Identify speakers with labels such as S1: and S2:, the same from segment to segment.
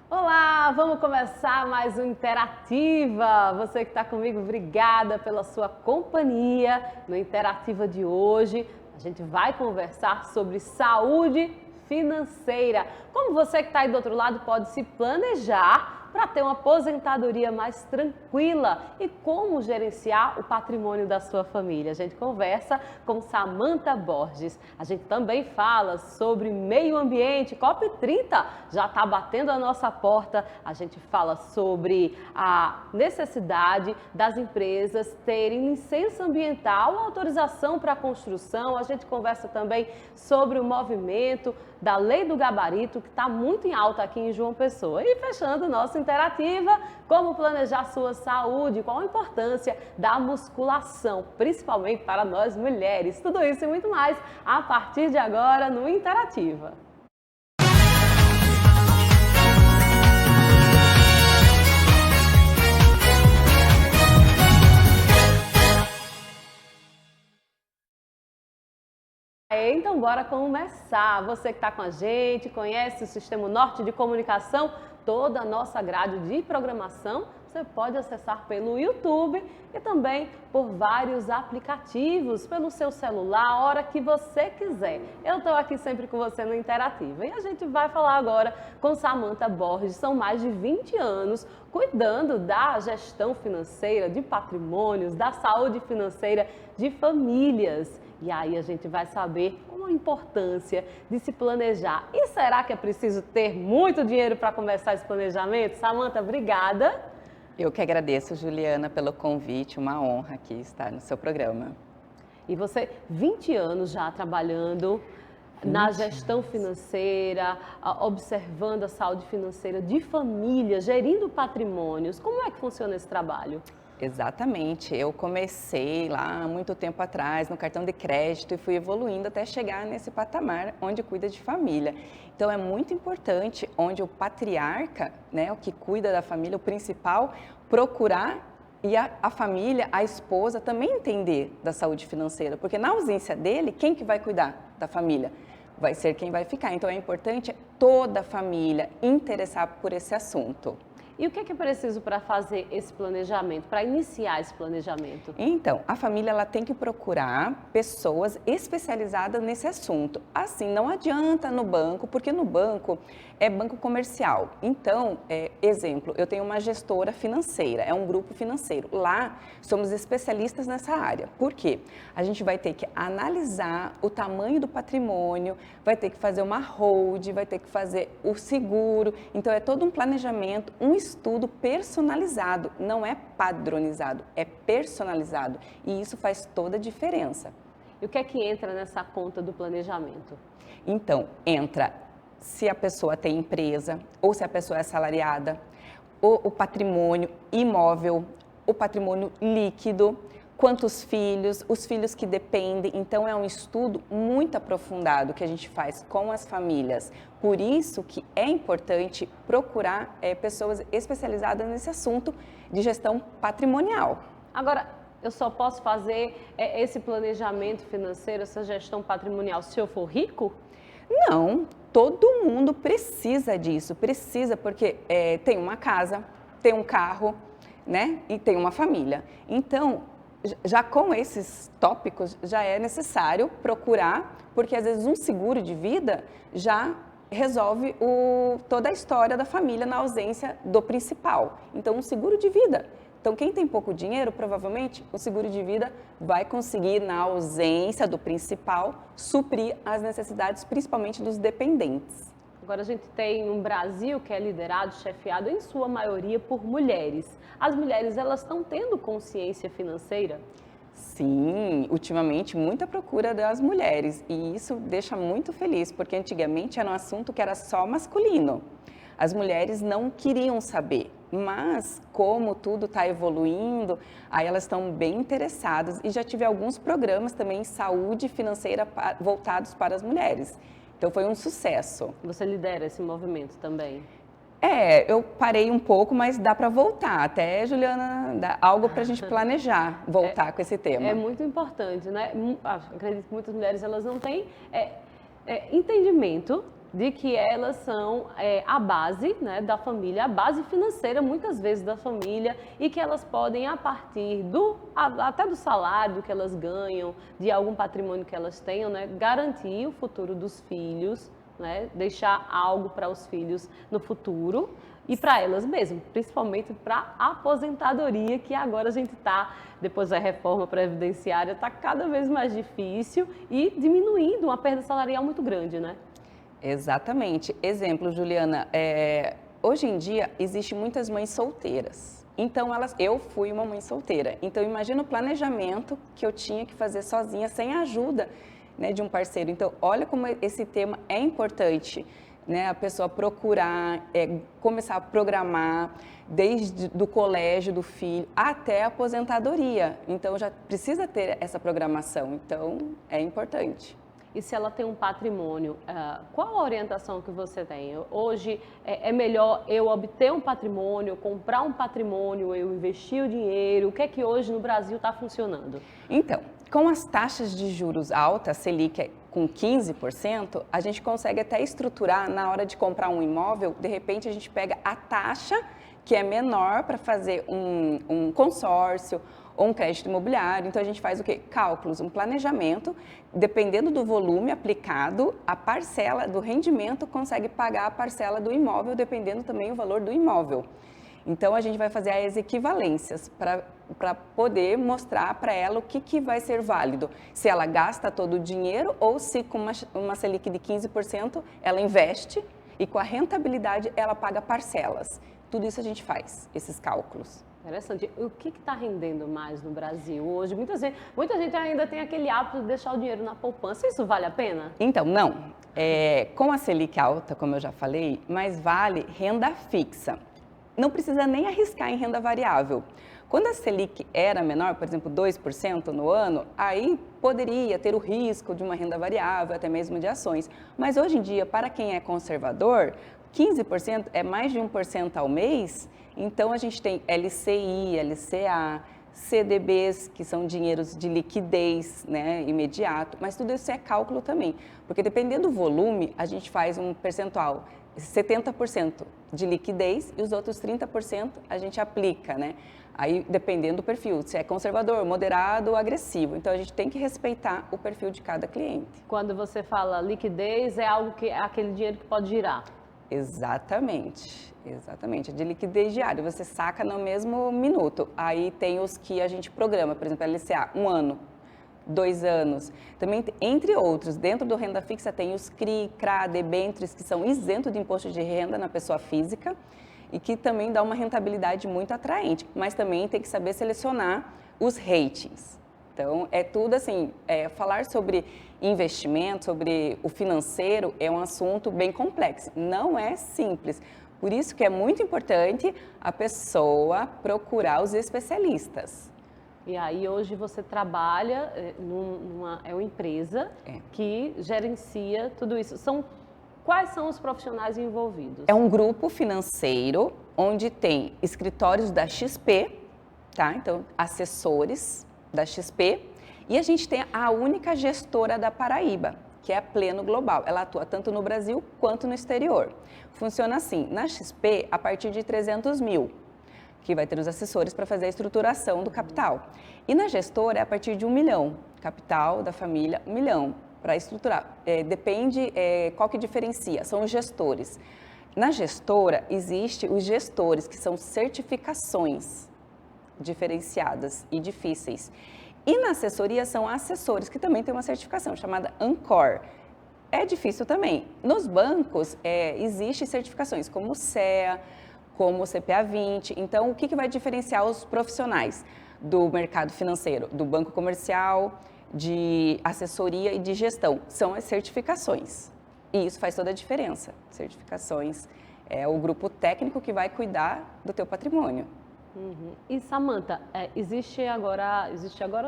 S1: Olá, vamos começar mais um Interativa. Você que está comigo, obrigada pela sua companhia. No Interativa de hoje, a gente vai conversar sobre saúde financeira. Como você que está aí do outro lado pode se planejar para ter uma aposentadoria mais tranquila e como gerenciar o patrimônio da sua família. A gente conversa com Samantha Borges. A gente também fala sobre meio ambiente. COP30 já está batendo a nossa porta. A gente fala sobre a necessidade das empresas terem licença ambiental, autorização para a construção. A gente conversa também sobre o movimento da Lei do Gabarito, que está muito em alta aqui em João Pessoa. E fechando nossa interativa, como planejar sua saúde, qual a importância da musculação, principalmente para nós mulheres. Tudo isso e muito mais a partir de agora no Interativa. Então, bora começar. Você que está com a gente, conhece o Sistema Norte de Comunicação, toda a nossa grade de programação, você pode acessar pelo YouTube e também por vários aplicativos, pelo seu celular, a hora que você quiser. Eu estou aqui sempre com você no Interativa e a gente vai falar agora com Samantha Borges. São mais de 20 anos cuidando da gestão financeira, de patrimônios, da saúde financeira de famílias. E aí a gente vai saber qual a importância de se planejar. E será que é preciso ter muito dinheiro para começar esse planejamento? Samantha, obrigada.
S2: Eu que agradeço, Juliana, pelo convite, uma honra aqui estar no seu programa.
S1: E você, 20 anos já trabalhando na gestão financeira, observando a saúde financeira de família, gerindo patrimônios. Como é que funciona esse trabalho?
S2: Exatamente, eu comecei lá há muito tempo atrás no cartão de crédito e fui evoluindo até chegar nesse patamar onde cuida de família. Então é muito importante onde o patriarca, né, o que cuida da família, o principal, procurar e a família, a esposa também entender da saúde financeira, porque na ausência dele, quem que vai cuidar da família? Vai ser quem vai ficar. Então é importante toda a família interessar por esse assunto.
S1: E o que é preciso para fazer esse planejamento, para iniciar esse planejamento?
S2: Então, a família ela tem que procurar pessoas especializadas nesse assunto. Assim, não adianta no banco, porque no banco é banco comercial. Então, exemplo, eu tenho uma gestora financeira, é um grupo financeiro. Lá, somos especialistas nessa área. Por quê? A gente vai ter que analisar o tamanho do patrimônio, vai ter que fazer uma hold, vai ter que fazer o seguro. Então, é todo um planejamento, um estudo personalizado, não é padronizado, é personalizado e isso faz toda a diferença.
S1: E o que é que entra nessa conta do planejamento?
S2: Então, entra se a pessoa tem empresa ou se a pessoa é assalariada, o patrimônio imóvel, o patrimônio líquido, quantos filhos, os filhos que dependem. Então, é um estudo muito aprofundado que a gente faz com as famílias. Por isso que é importante procurar pessoas especializadas nesse assunto de gestão patrimonial.
S1: Agora, eu só posso fazer esse planejamento financeiro, essa gestão patrimonial, se eu for rico?
S2: Não, todo mundo precisa disso, precisa porque tem uma casa, tem um carro, né, e tem uma família. Então, já com esses tópicos, já é necessário procurar, porque às vezes um seguro de vida já resolve toda a história da família na ausência do principal. Então, um seguro de vida. Então, quem tem pouco dinheiro, provavelmente, o seguro de vida vai conseguir, na ausência do principal, suprir as necessidades, principalmente dos dependentes.
S1: Agora, a gente tem um Brasil que é liderado, chefiado, em sua maioria, por mulheres. As mulheres, elas estão tendo consciência financeira?
S2: Sim, ultimamente muita procura das mulheres e isso deixa muito feliz, porque antigamente era um assunto que era só masculino. As mulheres não queriam saber, mas como tudo está evoluindo, aí elas estão bem interessadas e já tive alguns programas também em saúde financeira voltados para as mulheres. Então foi um sucesso.
S1: Você lidera esse movimento também?
S2: Eu parei um pouco, mas dá para voltar. Até, Juliana, dá algo para a gente planejar, voltar com esse tema.
S1: É muito importante, né? Acredito que muitas mulheres elas não têm entendimento de que elas são a base, né, da família, a base financeira, muitas vezes, da família, e que elas podem, a partir até do salário que elas ganham, de algum patrimônio que elas tenham, né, garantir o futuro dos filhos, né, deixar algo para os filhos no futuro e para elas mesmas, principalmente para a aposentadoria, que agora a gente está, depois da reforma previdenciária, está cada vez mais difícil e diminuindo, uma perda salarial muito grande, né?
S2: Exatamente. Exemplo, Juliana, hoje em dia existem muitas mães solteiras. Então, eu fui uma mãe solteira. Então, imagina o planejamento que eu tinha que fazer sozinha, sem a ajuda, né, de um parceiro. Então, olha como esse tema é importante, né? A pessoa procurar, começar a programar desde do colégio do filho até a aposentadoria. Então, já precisa ter essa programação. Então, é importante.
S1: E se ela tem um patrimônio, qual a orientação que você tem? Hoje é melhor eu obter um patrimônio, comprar um patrimônio, eu investir o dinheiro? O que é que hoje no Brasil está funcionando?
S2: Então, com as taxas de juros altas, Selic com 15%, a gente consegue até estruturar na hora de comprar um imóvel, de repente a gente pega a taxa que é menor para fazer um consórcio ou um crédito imobiliário. Então, a gente faz o quê? Cálculos, um planejamento, dependendo do volume aplicado, a parcela do rendimento consegue pagar a parcela do imóvel, dependendo também do valor do imóvel. Então, a gente vai fazer as equivalências para poder mostrar para ela o que vai ser válido. Se ela gasta todo o dinheiro ou se com uma Selic de 15% ela investe e com a rentabilidade ela paga parcelas. Tudo isso a gente faz, esses cálculos.
S1: Interessante. O que está rendendo mais no Brasil hoje? Muita gente ainda tem aquele hábito de deixar o dinheiro na poupança. Isso vale a pena?
S2: Então, não. Com a Selic alta, como eu já falei, mais vale renda fixa. Não precisa nem arriscar em renda variável. Quando a Selic era menor, por exemplo, 2% no ano, aí poderia ter o risco de uma renda variável, até mesmo de ações. Mas hoje em dia, para quem é conservador, 15% é mais de 1% ao mês. Então, a gente tem LCI, LCA, CDBs, que são dinheiros de liquidez, né, imediato, mas tudo isso é cálculo também, porque dependendo do volume, a gente faz um percentual, 70% de liquidez e os outros 30% a gente aplica, né? Aí, dependendo do perfil, se é conservador, moderado ou agressivo. Então, a gente tem que respeitar o perfil de cada cliente.
S1: Quando você fala liquidez, é aquele dinheiro que pode girar?
S2: Exatamente, exatamente. De liquidez diária, você saca no mesmo minuto. Aí tem os que a gente programa, por exemplo, LCA, 1 ano, 2 anos. Também, entre outros, dentro do renda fixa tem os CRI, CRA, debêntures, que são isentos de imposto de renda na pessoa física e que também dá uma rentabilidade muito atraente. Mas também tem que saber selecionar os ratings. Então, é tudo assim, falar sobre investimento, sobre o financeiro, é um assunto bem complexo, não é simples. Por isso que é muito importante a pessoa procurar os especialistas.
S1: E aí, hoje você trabalha é uma empresa que gerencia tudo isso. Quais são os profissionais envolvidos?
S2: É um grupo financeiro onde tem escritórios da XP, tá? Então, assessores da XP, e a gente tem a única gestora da Paraíba, que é a Pleno Global. Ela atua tanto no Brasil quanto no exterior. Funciona assim, na XP, a partir de 300 mil, que vai ter os assessores para fazer a estruturação do capital. E na gestora, é a partir de 1 milhão, capital da família, 1 milhão, para estruturar. Depende qual que diferencia, são os gestores. Na gestora, existem os gestores, que são certificações diferenciadas e difíceis. E na assessoria são assessores, que também tem uma certificação chamada Ancor. É difícil também. Nos bancos, existem certificações como o CEA, como o CPA 20. Então, o que vai diferenciar os profissionais do mercado financeiro, do banco comercial, de assessoria e de gestão? São as certificações. E isso faz toda a diferença. Certificações é o grupo técnico que vai cuidar do teu patrimônio.
S1: Uhum. E Samantha, existe agora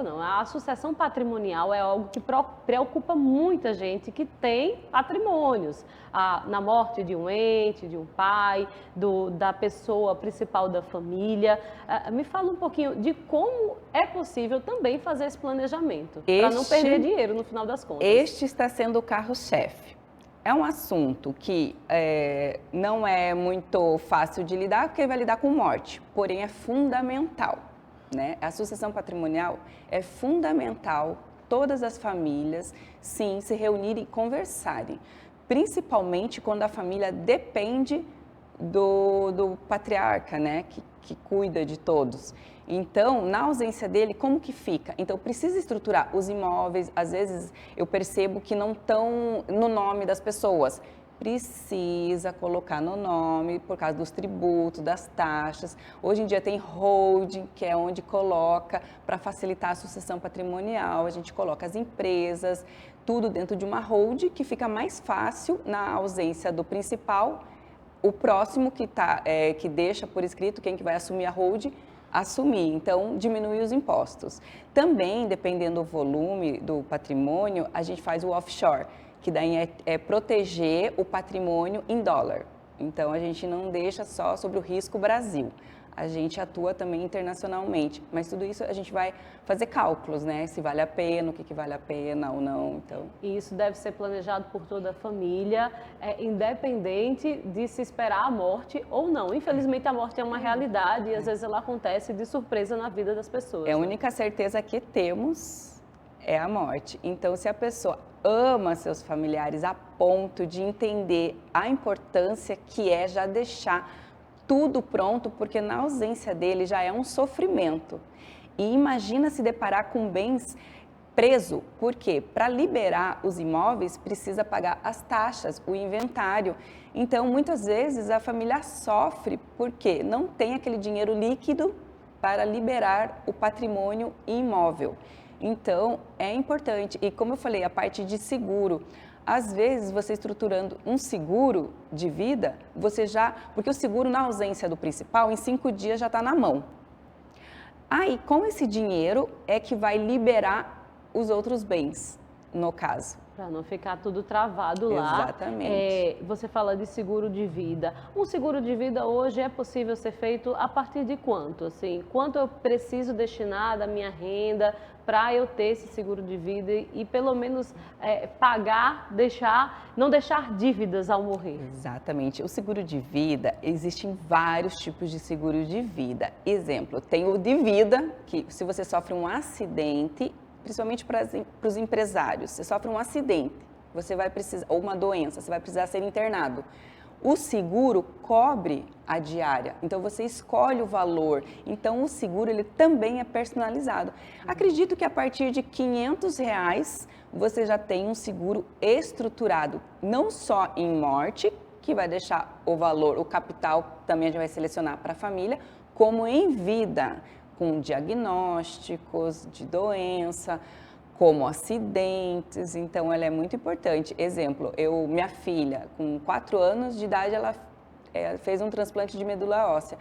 S1: não, a sucessão patrimonial é algo que preocupa muita gente que tem patrimônios. Na morte de um ente, de um pai, da pessoa principal da família. Me fala um pouquinho de como é possível também fazer esse planejamento, para não perder dinheiro no final das contas.
S2: Este está sendo o carro-chefe. É um assunto que não é muito fácil de lidar, porque vai lidar com morte, porém é fundamental, né? A sucessão patrimonial é fundamental, todas as famílias, sim, se reunirem e conversarem, principalmente quando a família depende do patriarca, né, que cuida de todos. Então, na ausência dele, como que fica? Então, precisa estruturar os imóveis. Às vezes, eu percebo que não estão no nome das pessoas. Precisa colocar no nome por causa dos tributos, das taxas. Hoje em dia tem holding, que é onde coloca para facilitar a sucessão patrimonial. A gente coloca as empresas, tudo dentro de uma holding, que fica mais fácil na ausência do principal. O próximo que deixa por escrito quem que vai assumir a holding, assumir, então diminui os impostos. Também, dependendo do volume do patrimônio, a gente faz o offshore, que daí é proteger o patrimônio em dólar. Então, a gente não deixa só sobre o risco Brasil. A gente atua também internacionalmente, mas tudo isso a gente vai fazer cálculos, né? Se vale a pena, o que vale a pena ou não, então...
S1: E isso deve ser planejado por toda a família, independente de se esperar a morte ou não. Infelizmente, a morte é uma realidade e às vezes ela acontece de surpresa na vida das pessoas.
S2: A única certeza que temos é a morte. Então, se a pessoa ama seus familiares a ponto de entender a importância que é já deixar tudo pronto, porque na ausência dele já é um sofrimento. E imagina se deparar com bens preso, por quê? Para liberar os imóveis precisa pagar as taxas, o inventário. Então, muitas vezes a família sofre porque não tem aquele dinheiro líquido para liberar o patrimônio imóvel. Então, é importante. E como eu falei, a parte de seguro. Às vezes, você estruturando um seguro de vida, porque o seguro na ausência do principal, em 5 dias já está na mão. Aí, com esse dinheiro é que vai liberar os outros bens, no caso.
S1: Para não ficar tudo travado lá.
S2: Exatamente.
S1: Você fala de seguro de vida. Um seguro de vida hoje é possível ser feito a partir de quanto? Assim, quanto eu preciso destinar da minha renda para eu ter esse seguro de vida e pelo menos pagar, não deixar dívidas ao morrer?
S2: Exatamente. O seguro de vida, existem vários tipos de seguro de vida. Exemplo, tem o de vida, que se você sofre um acidente, principalmente para os empresários, você sofre um acidente, você vai precisar, ou uma doença, você vai precisar ser internado. O seguro cobre a diária, então você escolhe o valor. Então o seguro ele também é personalizado. Acredito que a partir de R$500 você já tem um seguro estruturado, não só em morte, que vai deixar o valor, o capital também a gente vai selecionar para a família, como em vida, com diagnósticos de doença, como acidentes, então ela é muito importante. Exemplo, minha filha, com 4 anos de idade, ela fez um transplante de medula óssea.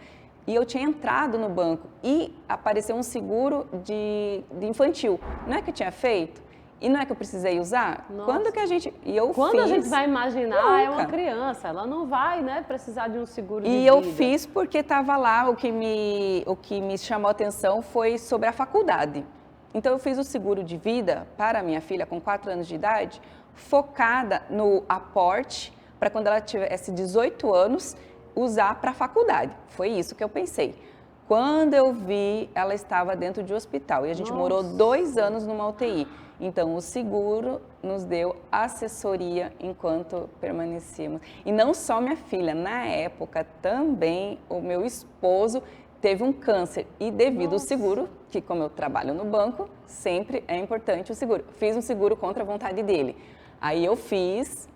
S2: E eu tinha entrado no banco e apareceu um seguro de infantil. Não é que eu tinha feito? E não é que eu precisei usar?
S1: Nossa.
S2: Quando que a gente...
S1: Quando a gente vai imaginar, é uma criança, ela não vai, né, precisar de um seguro de vida.
S2: E eu fiz porque estava lá, o que me chamou a atenção foi sobre a faculdade. Então, eu fiz o seguro de vida para a minha filha com 4 anos de idade, focada no aporte, para quando ela tivesse 18 anos, usar para a faculdade. Foi isso que eu pensei. Quando eu vi, ela estava dentro de um hospital e a gente morou 2 anos numa UTI. Então, o seguro nos deu assessoria enquanto permanecíamos. E não só minha filha, na época também o meu esposo teve um câncer. E devido ao seguro, que como eu trabalho no banco, sempre é importante o seguro. Fiz um seguro contra a vontade dele. Aí eu fiz,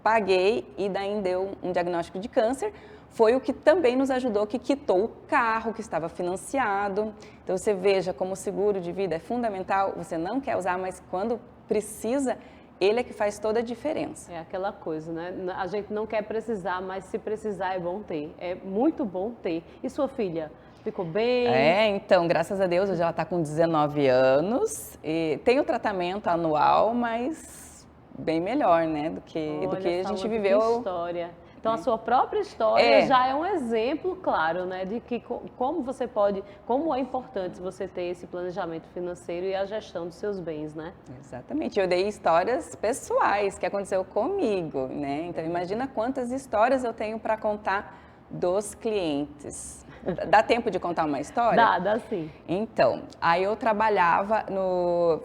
S2: paguei e daí deu um diagnóstico de câncer. Foi o que também nos ajudou, que quitou o carro que estava financiado. Então, você veja como o seguro de vida é fundamental, você não quer usar, mas quando precisa, ele é que faz toda a diferença.
S1: É aquela coisa, né? A gente não quer precisar, mas se precisar é bom ter. É muito bom ter. E sua filha? Ficou bem?
S2: Então, graças a Deus, hoje ela está com 19 anos. E tem o tratamento anual, mas bem melhor, né? Do que a gente viveu.
S1: Que história. Então, a sua própria história já é um exemplo, claro, né, de que como é importante você ter esse planejamento financeiro e a gestão dos seus bens, né?
S2: Exatamente. Eu dei histórias pessoais que aconteceu comigo, né? Então, imagina quantas histórias eu tenho para contar dos clientes. Dá tempo de contar uma história?
S1: Dá sim.
S2: Então, aí eu trabalhava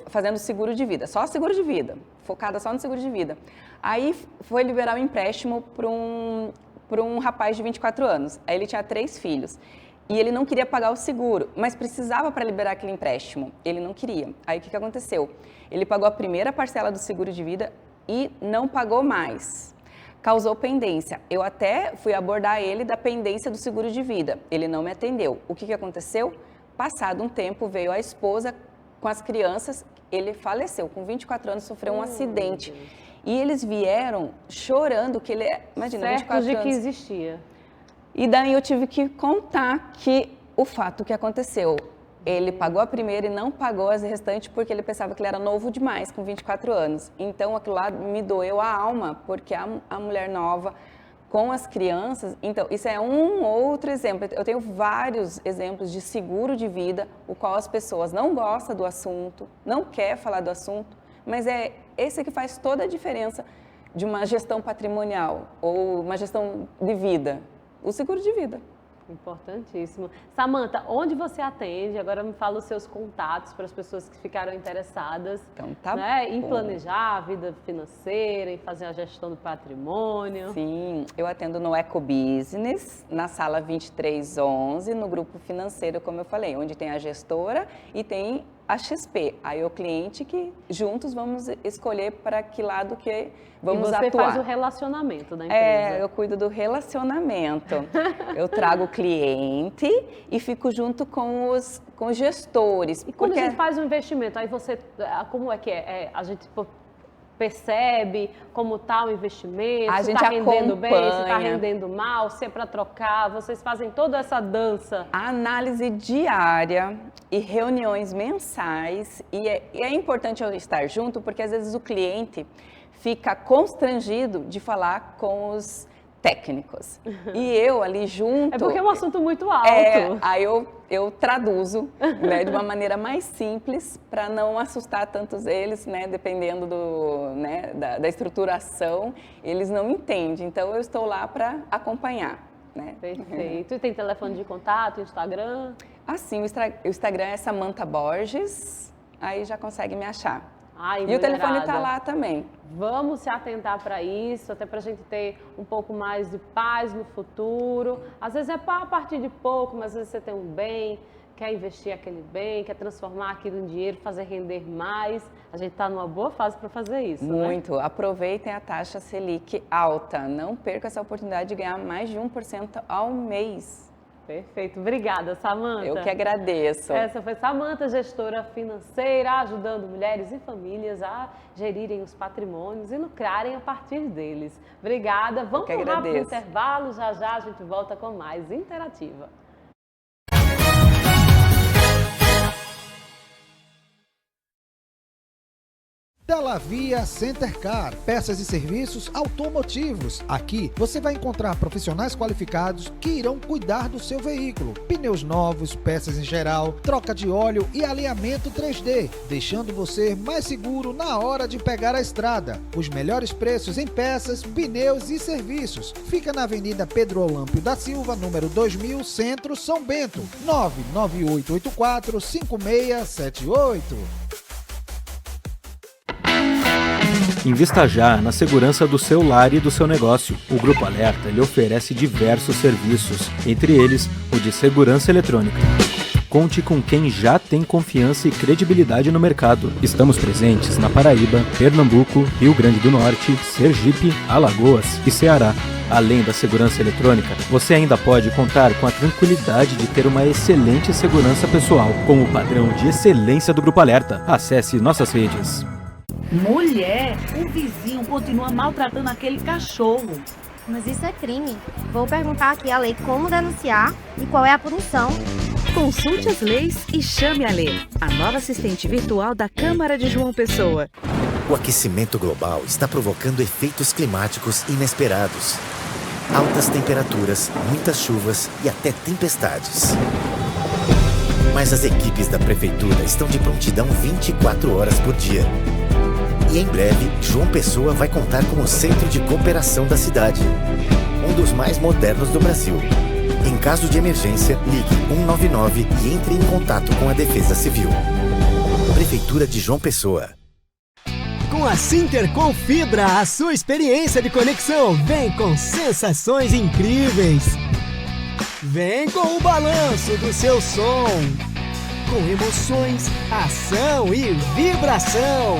S2: fazendo seguro de vida, só seguro de vida, focada só no seguro de vida. Aí foi liberar um empréstimo para um rapaz de 24 anos. Aí ele tinha 3 filhos. E ele não queria pagar o seguro, mas precisava para liberar aquele empréstimo. Ele não queria. Aí o que aconteceu? Ele pagou a primeira parcela do seguro de vida e não pagou mais. Causou pendência. Eu até fui abordar ele da pendência do seguro de vida. Ele não me atendeu. O que aconteceu? Passado um tempo, veio a esposa com as crianças. Ele faleceu. Com 24 anos, sofreu um acidente. E eles vieram chorando que ele, imagina, 24 anos.
S1: Certo de que existia.
S2: E daí eu tive que contar que o fato que aconteceu. Ele pagou a primeira e não pagou as restantes porque ele pensava que ele era novo demais, com 24 anos. Então, aquilo lá me doeu a alma, porque a mulher nova com as crianças... Então, isso é um outro exemplo. Eu tenho vários exemplos de seguro de vida, o qual as pessoas não gostam do assunto, não quer falar do assunto, mas é esse que faz toda a diferença de uma gestão patrimonial ou uma gestão de vida, o seguro de vida.
S1: Importantíssimo. Samanta, onde você atende? Agora me fala os seus contatos para as pessoas que ficaram interessadas,
S2: então, tá
S1: né, em planejar a vida financeira, em fazer a gestão do patrimônio.
S2: Sim, eu atendo no Eco Business, na sala 2311, no grupo financeiro, como eu falei, onde tem a gestora e tem a XP. Aí o cliente que juntos vamos escolher para que lado que vamos atuar.
S1: E você faz o relacionamento da empresa.
S2: Eu cuido do relacionamento. Eu trago o cliente e fico junto com os gestores.
S1: E quando a gente faz um investimento, aí você, como é que é? A gente percebe como está o investimento, se está rendendo bem, se está rendendo mal, se é para trocar, vocês fazem toda essa dança.
S2: A análise diária e reuniões mensais, e é importante eu estar junto, porque às vezes o cliente fica constrangido de falar com os técnicos. E eu ali junto...
S1: É porque é um assunto muito alto.
S2: Aí eu traduzo, né, de uma maneira mais simples para não assustar tantos eles, né, dependendo da estruturação, eles não entendem. Então eu estou lá para acompanhar. Né?
S1: Perfeito. E tem telefone de contato, Instagram?
S2: Sim, o Instagram é Samanta Borges, aí já consegue me achar.
S1: E
S2: o telefone está lá também.
S1: Vamos se atentar para isso, até para a gente ter um pouco mais de paz no futuro. Às vezes é a partir de pouco, mas às vezes você tem um bem, quer investir aquele bem, quer transformar aquilo em dinheiro, fazer render mais. A gente está numa boa fase para fazer isso,
S2: Muito.
S1: Né?
S2: Aproveitem a taxa Selic alta. Não perca essa oportunidade de ganhar mais de 1% ao mês.
S1: Perfeito. Obrigada, Samanta.
S2: Eu que agradeço.
S1: Essa foi Samanta, gestora financeira, ajudando mulheres e famílias a gerirem os patrimônios e lucrarem a partir deles. Obrigada. Vamos para um rápido intervalo. Já já a gente volta com mais Interativa.
S3: Delavia Center Car, peças e serviços automotivos. Aqui você vai encontrar profissionais qualificados que irão cuidar do seu veículo. Pneus novos, peças em geral, troca de óleo e alinhamento 3D, deixando você mais seguro na hora de pegar a estrada. Os melhores preços em peças, pneus e serviços. Fica na Avenida Pedro Olâmpio da Silva, número 2000, Centro, São Bento. 99884-5678.
S4: Invista já na segurança do seu lar e do seu negócio. O Grupo Alerta lhe oferece diversos serviços, entre eles o de segurança eletrônica. Conte com quem já tem confiança e credibilidade no mercado. Estamos presentes na Paraíba, Pernambuco, Rio Grande do Norte, Sergipe, Alagoas e Ceará. Além da segurança eletrônica, você ainda pode contar com a tranquilidade de ter uma excelente segurança pessoal, com o padrão de excelência do Grupo Alerta. Acesse nossas redes.
S5: Mulher, o vizinho continua maltratando aquele cachorro.
S6: Mas isso é crime. Vou perguntar aqui a lei como denunciar e qual é a punição.
S5: Consulte as leis e chame a lei. A nova assistente virtual da Câmara de João Pessoa.
S7: O aquecimento global está provocando efeitos climáticos inesperados. altas temperaturas, muitas chuvas e até tempestades. Mas as equipes da Prefeitura estão de prontidão 24 horas por dia. E em breve, João Pessoa vai contar com o Centro de Cooperação da cidade, um dos mais modernos do Brasil. Em caso de emergência, ligue 199 e entre em contato com a Defesa Civil. Prefeitura de João Pessoa.
S8: Com a Sintercom Fibra, a sua experiência de conexão vem com sensações incríveis. Vem com o balanço do seu som, com emoções, ação e vibração,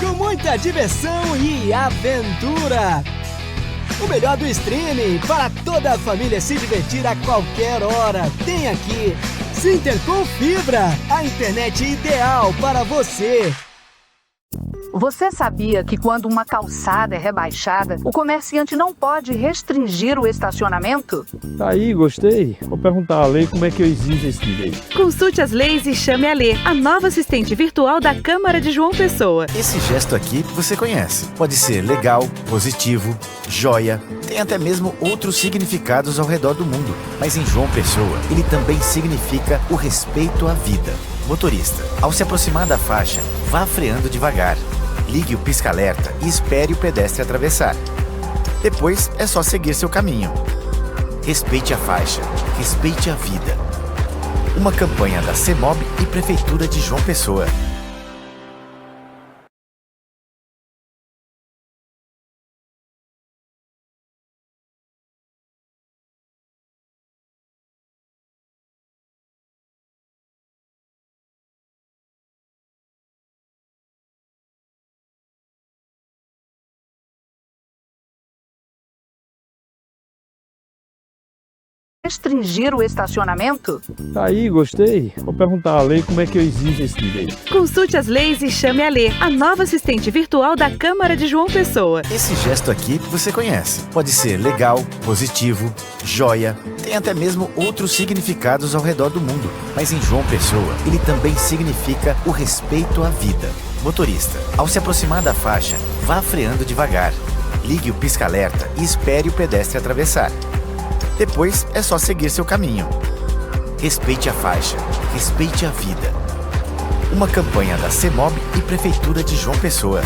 S8: com muita diversão e aventura. O melhor do streaming para toda a família se divertir a qualquer hora. Tem aqui Sintercom Fibra, a internet ideal para você.
S9: Você sabia que quando uma calçada é rebaixada, o comerciante não pode restringir o estacionamento?
S10: Aí, gostei. Vou perguntar à lei como é que eu exijo esse direito.
S5: Consulte as leis e chame a Lê, a nova assistente virtual da Câmara de João Pessoa.
S7: Esse gesto aqui você conhece. Pode ser legal, positivo, joia. Tem até mesmo outros significados ao redor do mundo. Mas em João Pessoa, ele também significa o respeito à vida. Motorista, ao se aproximar da faixa, vá freando devagar. Ligue o pisca-alerta e espere o pedestre atravessar. Depois é só seguir seu caminho. Respeite a faixa, respeite a vida. Uma campanha da CEMOB e Prefeitura de João Pessoa.
S9: Restringir o estacionamento?
S10: Aí, gostei. Vou perguntar à lei como é que eu exijo esse direito.
S5: Consulte as leis e chame a Lê, a nova assistente virtual da Câmara de João Pessoa.
S7: Esse gesto aqui você conhece. Pode ser legal, positivo, joia. Tem até mesmo outros significados ao redor do mundo. Mas em João Pessoa, ele também significa o respeito à vida. Motorista, ao se aproximar da faixa, vá freando devagar. Ligue o pisca-alerta e espere o pedestre atravessar. Depois é só seguir seu caminho. Respeite a faixa, respeite a vida. Uma campanha da CEMOB e Prefeitura de João Pessoa.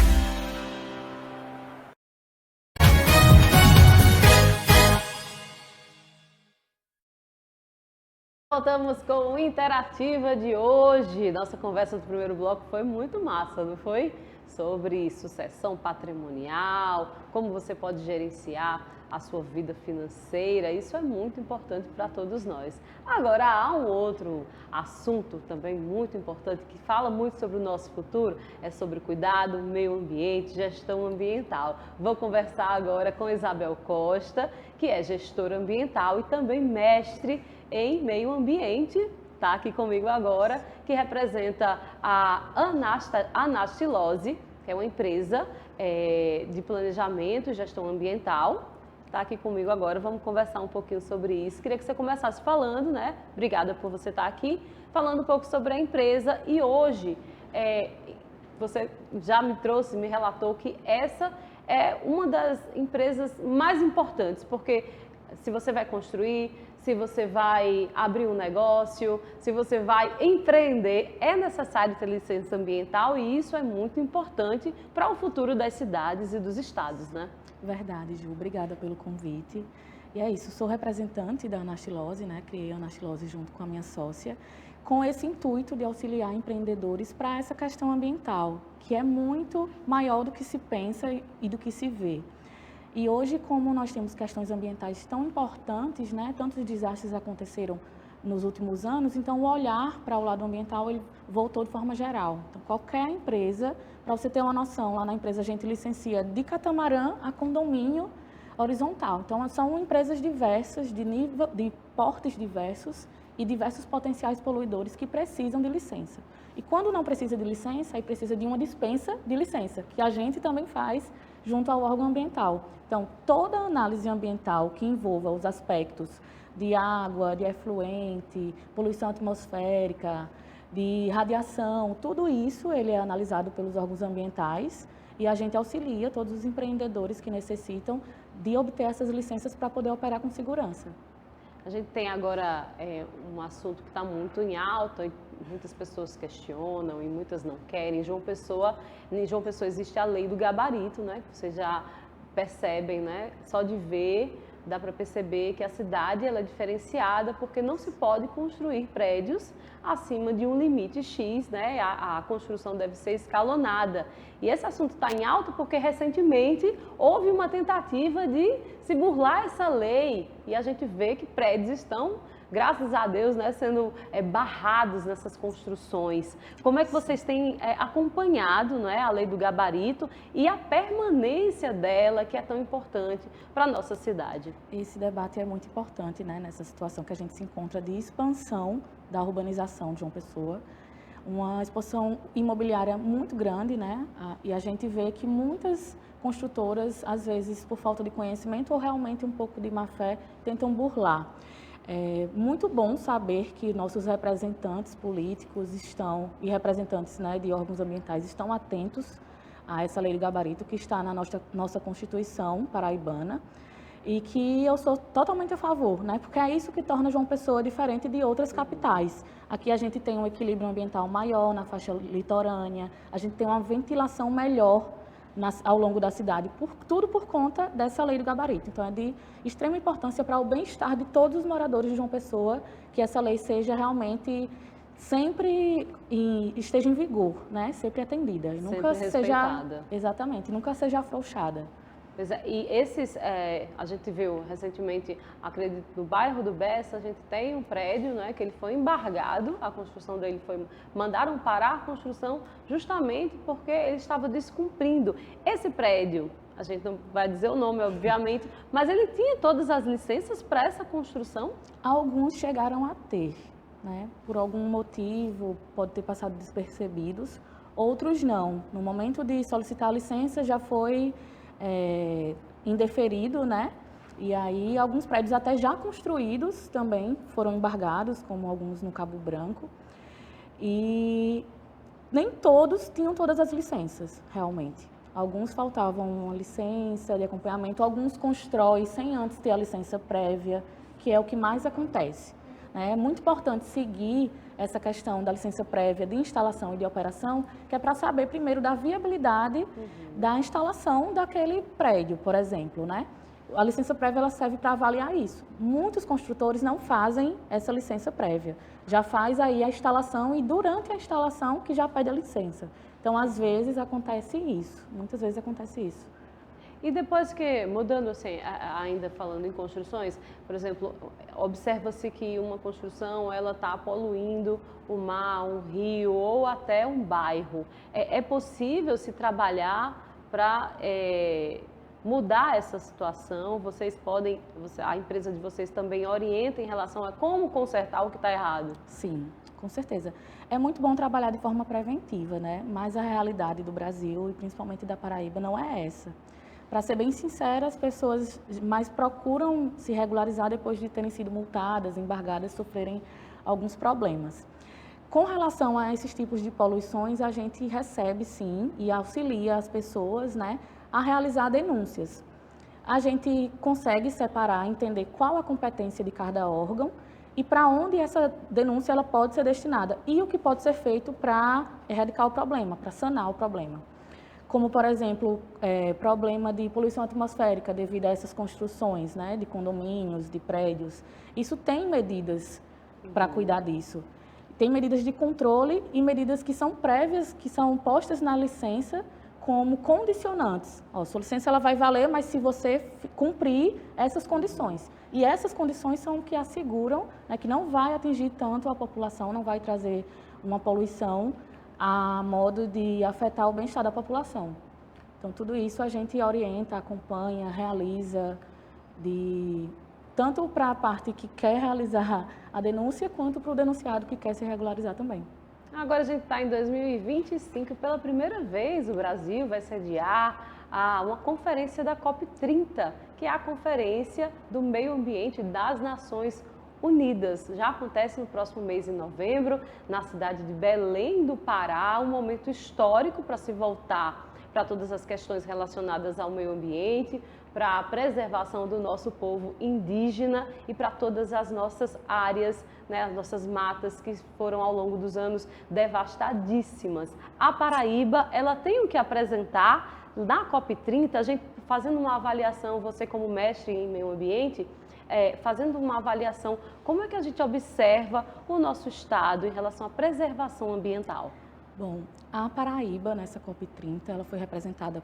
S1: Voltamos com o Interativa de hoje. Nossa conversa do primeiro bloco foi muito massa, não foi? Sobre sucessão patrimonial, como você pode gerenciar a sua vida financeira. Isso é muito importante para todos nós. Agora, há um outro assunto também muito importante que fala muito sobre o nosso futuro, é sobre cuidado, meio ambiente, gestão ambiental. Vou conversar agora com Isabel Costa, que é gestora ambiental e também mestre em meio ambiente. Está aqui comigo agora, que representa a Anastilose, que é uma empresa de planejamento e gestão ambiental. Está aqui comigo agora, vamos conversar um pouquinho sobre isso. Queria que você começasse falando, né? Obrigada por você estar aqui, falando um pouco sobre a empresa. E hoje, você já me relatou que essa é uma das empresas mais importantes, porque se você vai construir, se você vai abrir um negócio, se você vai empreender, é necessário ter licença ambiental e isso é muito importante para o futuro das cidades e dos estados, né?
S11: Verdade, Ju. Obrigada pelo convite. E é isso, sou representante da Anastilose, né? Criei a Anastilose junto com a minha sócia, com esse intuito de auxiliar empreendedores para essa questão ambiental, que é muito maior do que se pensa e do que se vê. E hoje, como nós temos questões ambientais tão importantes, né? Tantos desastres aconteceram nos últimos anos, então o olhar para o lado ambiental ele voltou de forma geral. Então, qualquer empresa, para você ter uma noção, lá na empresa a gente licencia de catamarã a condomínio horizontal. Então, são empresas diversas, de portes diversos e diversos potenciais poluidores que precisam de licença. E quando não precisa de licença, aí precisa de uma dispensa de licença, que a gente também faz junto ao órgão ambiental. Então, toda análise ambiental que envolva os aspectos de água, de efluente, poluição atmosférica, de radiação, tudo isso ele é analisado pelos órgãos ambientais e a gente auxilia todos os empreendedores que necessitam de obter essas licenças para poder operar com segurança.
S1: A gente tem agora um assunto que está muito em alta e muitas pessoas questionam e muitas não querem. Em João Pessoa existe a lei do gabarito, né? Vocês já percebem, né? Só de ver dá para perceber que a cidade ela é diferenciada porque não se pode construir prédios acima de um limite X, né? A construção deve ser escalonada. E esse assunto está em alta porque recentemente houve uma tentativa de se burlar essa lei e a gente vê que prédios estão, graças a Deus, né, sendo barrados nessas construções. Como é que vocês têm acompanhado, né, a lei do gabarito e a permanência dela, que é tão importante para a nossa cidade?
S11: Esse debate é muito importante, né, nessa situação que a gente se encontra de expansão da urbanização de João Pessoa. Uma expansão imobiliária muito grande, né, e a gente vê que muitas construtoras, às vezes por falta de conhecimento ou realmente um pouco de má fé, tentam burlar. É muito bom saber que nossos representantes políticos e representantes, né, de órgãos ambientais estão atentos a essa lei do gabarito que está na nossa Constituição paraibana e que eu sou totalmente a favor, né, porque é isso que torna João Pessoa diferente de outras capitais. Aqui a gente tem um equilíbrio ambiental maior na faixa litorânea, a gente tem uma ventilação melhor ao longo da cidade, tudo por conta dessa lei do gabarito. Então, é de extrema importância para o bem-estar de todos os moradores de João Pessoa que essa lei seja realmente sempre esteja em vigor, né? Sempre atendida. E nunca
S1: respeitada.
S11: Exatamente, nunca seja afrouxada.
S1: Pois é, e a gente viu recentemente, acredito, no bairro do Bessa, a gente tem um prédio, né, que ele foi embargado, a construção dele mandaram parar a construção justamente porque ele estava descumprindo. Esse prédio, a gente não vai dizer o nome, obviamente, mas ele tinha todas as licenças para essa construção?
S11: Alguns chegaram a ter, né, por algum motivo, pode ter passado despercebidos, outros não. No momento de solicitar a licença já foi indeferido, né? E aí alguns prédios até já construídos também foram embargados, como alguns no Cabo Branco. E nem todos tinham todas as licenças, realmente. Alguns faltavam uma licença de acompanhamento, alguns constroem sem antes ter a licença prévia, que é o que mais acontece. É muito importante seguir essa questão da licença prévia de instalação e de operação, que é para saber primeiro da viabilidade da instalação daquele prédio, por exemplo, né? A licença prévia ela serve para avaliar isso. Muitos construtores não fazem essa licença prévia, já faz aí a instalação e durante a instalação que já pede a licença. Então, às vezes acontece isso, muitas vezes acontece isso.
S1: E depois que, mudando assim, ainda falando em construções, por exemplo, observa-se que uma construção ela está poluindo o mar, um rio ou até um bairro. É possível se trabalhar para mudar essa situação? A empresa de vocês também orienta em relação a como consertar o que está errado?
S11: Sim, com certeza. É muito bom trabalhar de forma preventiva, né? Mas a realidade do Brasil e principalmente da Paraíba não é essa. Para ser bem sincera, as pessoas mais procuram se regularizar depois de terem sido multadas, embargadas, sofrerem alguns problemas. Com relação a esses tipos de poluições, a gente recebe sim e auxilia as pessoas, né, a realizar denúncias. A gente consegue separar, entender qual a competência de cada órgão e para onde essa denúncia ela pode ser destinada e o que pode ser feito para erradicar o problema, para sanar o problema. Como, por exemplo, problema de poluição atmosférica devido a essas construções, né, de condomínios, de prédios. Isso tem medidas para cuidar disso. Tem medidas de controle e medidas que são prévias, que são postas na licença como condicionantes. Ó, sua licença ela vai valer, mas se você cumprir essas condições. E essas condições são que asseguram, né, que não vai atingir tanto a população, não vai trazer uma poluição a modo de afetar o bem-estar da população. Então, tudo isso a gente orienta, acompanha, realiza, tanto para a parte que quer realizar a denúncia, quanto para o denunciado que quer se regularizar também.
S1: Agora a gente está em 2025, pela primeira vez o Brasil vai sediar uma conferência da COP30, que é a Conferência do Meio Ambiente das Nações Unidas. Já acontece no próximo mês de novembro, na cidade de Belém do Pará, um momento histórico para se voltar para todas as questões relacionadas ao meio ambiente, para a preservação do nosso povo indígena e para todas as nossas áreas, né, as nossas matas que foram ao longo dos anos devastadíssimas. A Paraíba, ela tem o que apresentar na COP30, a gente fazendo uma avaliação, você como mestre em meio ambiente, fazendo uma avaliação, como é que a gente observa o nosso estado em relação à preservação ambiental?
S11: Bom, a Paraíba, nessa COP30, ela foi representada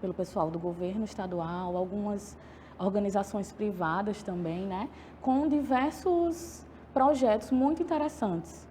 S11: pelo pessoal do governo estadual, algumas organizações privadas também, né, com diversos projetos muito interessantes.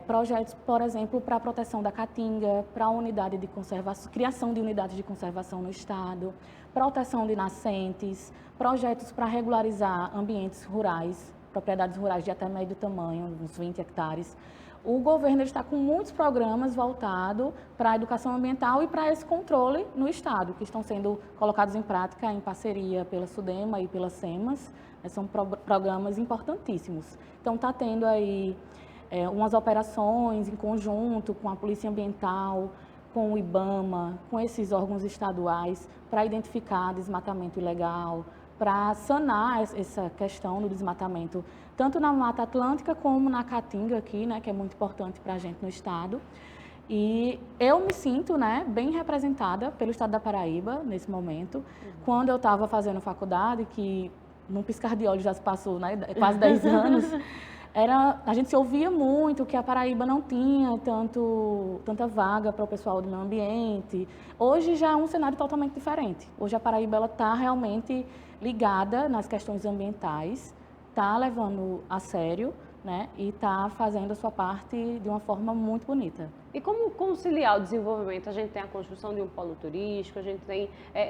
S11: Projetos, por exemplo, para a proteção da caatinga, para a unidade de conservação, criação de unidades de conservação no estado, proteção de nascentes, projetos para regularizar ambientes rurais, propriedades rurais de até médio tamanho, uns 20 hectares. O governo está com muitos programas voltados para a educação ambiental e para esse controle no estado, que estão sendo colocados em prática em parceria pela SUDEMA e pela SEMAS. São programas importantíssimos. Então, está tendo aí umas operações em conjunto com a Polícia Ambiental, com o IBAMA, com esses órgãos estaduais, para identificar desmatamento ilegal, para sanar essa questão do desmatamento, tanto na Mata Atlântica como na Caatinga aqui, né, que é muito importante para a gente no estado. E eu me sinto, né, bem representada pelo estado da Paraíba nesse momento. Quando eu estava fazendo faculdade, que num piscar de olhos já se passou, né, quase 10 anos, a gente se ouvia muito que a Paraíba não tinha tanta vaga para o pessoal do meio ambiente. Hoje já é um cenário totalmente diferente. Hoje a Paraíba está realmente ligada nas questões ambientais, está levando a sério, né, e está fazendo a sua parte de uma forma muito bonita.
S1: E como conciliar o desenvolvimento? A gente tem a construção de um polo turístico, a gente tem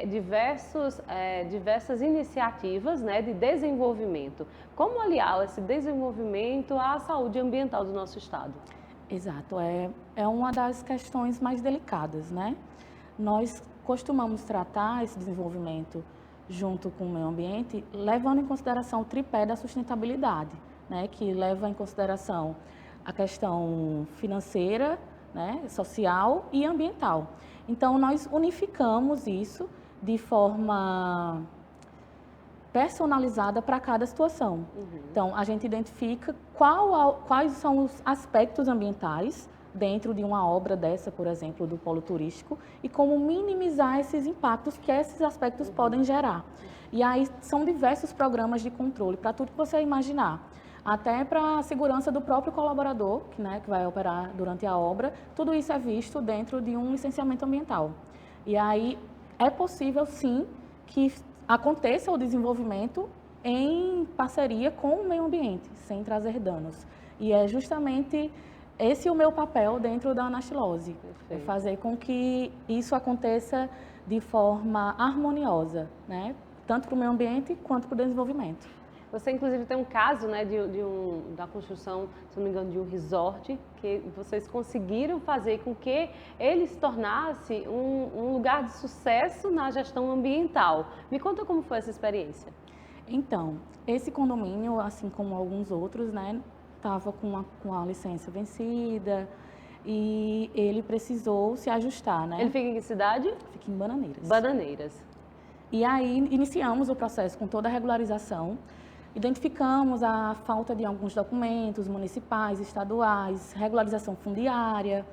S1: diversas iniciativas, né, de desenvolvimento. Como aliar esse desenvolvimento à saúde ambiental do nosso estado?
S11: Exato, é uma das questões mais delicadas, né? Nós costumamos tratar esse desenvolvimento junto com o meio ambiente, levando em consideração o tripé da sustentabilidade, né, que leva em consideração a questão financeira, né, social e ambiental. Então, nós unificamos isso de forma personalizada para cada situação. Então, a gente identifica quais são os aspectos ambientais dentro de uma obra dessa, por exemplo, do polo turístico, e como minimizar esses impactos que esses aspectos podem gerar. E aí são diversos programas de controle para tudo que você imaginar. Até para a segurança do próprio colaborador, que vai operar durante a obra, tudo isso é visto dentro de um licenciamento ambiental. E aí é possível, sim, que aconteça o desenvolvimento em parceria com o meio ambiente, sem trazer danos. E é justamente esse o meu papel dentro da Anastilose, é fazer com que isso aconteça de forma harmoniosa, né? Tanto para o meio ambiente quanto para o desenvolvimento.
S1: Você, inclusive, tem um caso, né, da construção, se não me engano, de um resort, que vocês conseguiram fazer com que ele se tornasse um lugar de sucesso na gestão ambiental. Me conta como foi essa experiência.
S11: Então, esse condomínio, assim como alguns outros, né, estava com a licença vencida e ele precisou se ajustar, né?
S1: Ele fica em que cidade?
S11: Fica em Bananeiras.
S1: Bananeiras.
S11: E aí iniciamos o processo com toda a regularização, identificamos a falta de alguns documentos municipais, estaduais, regularização fundiária,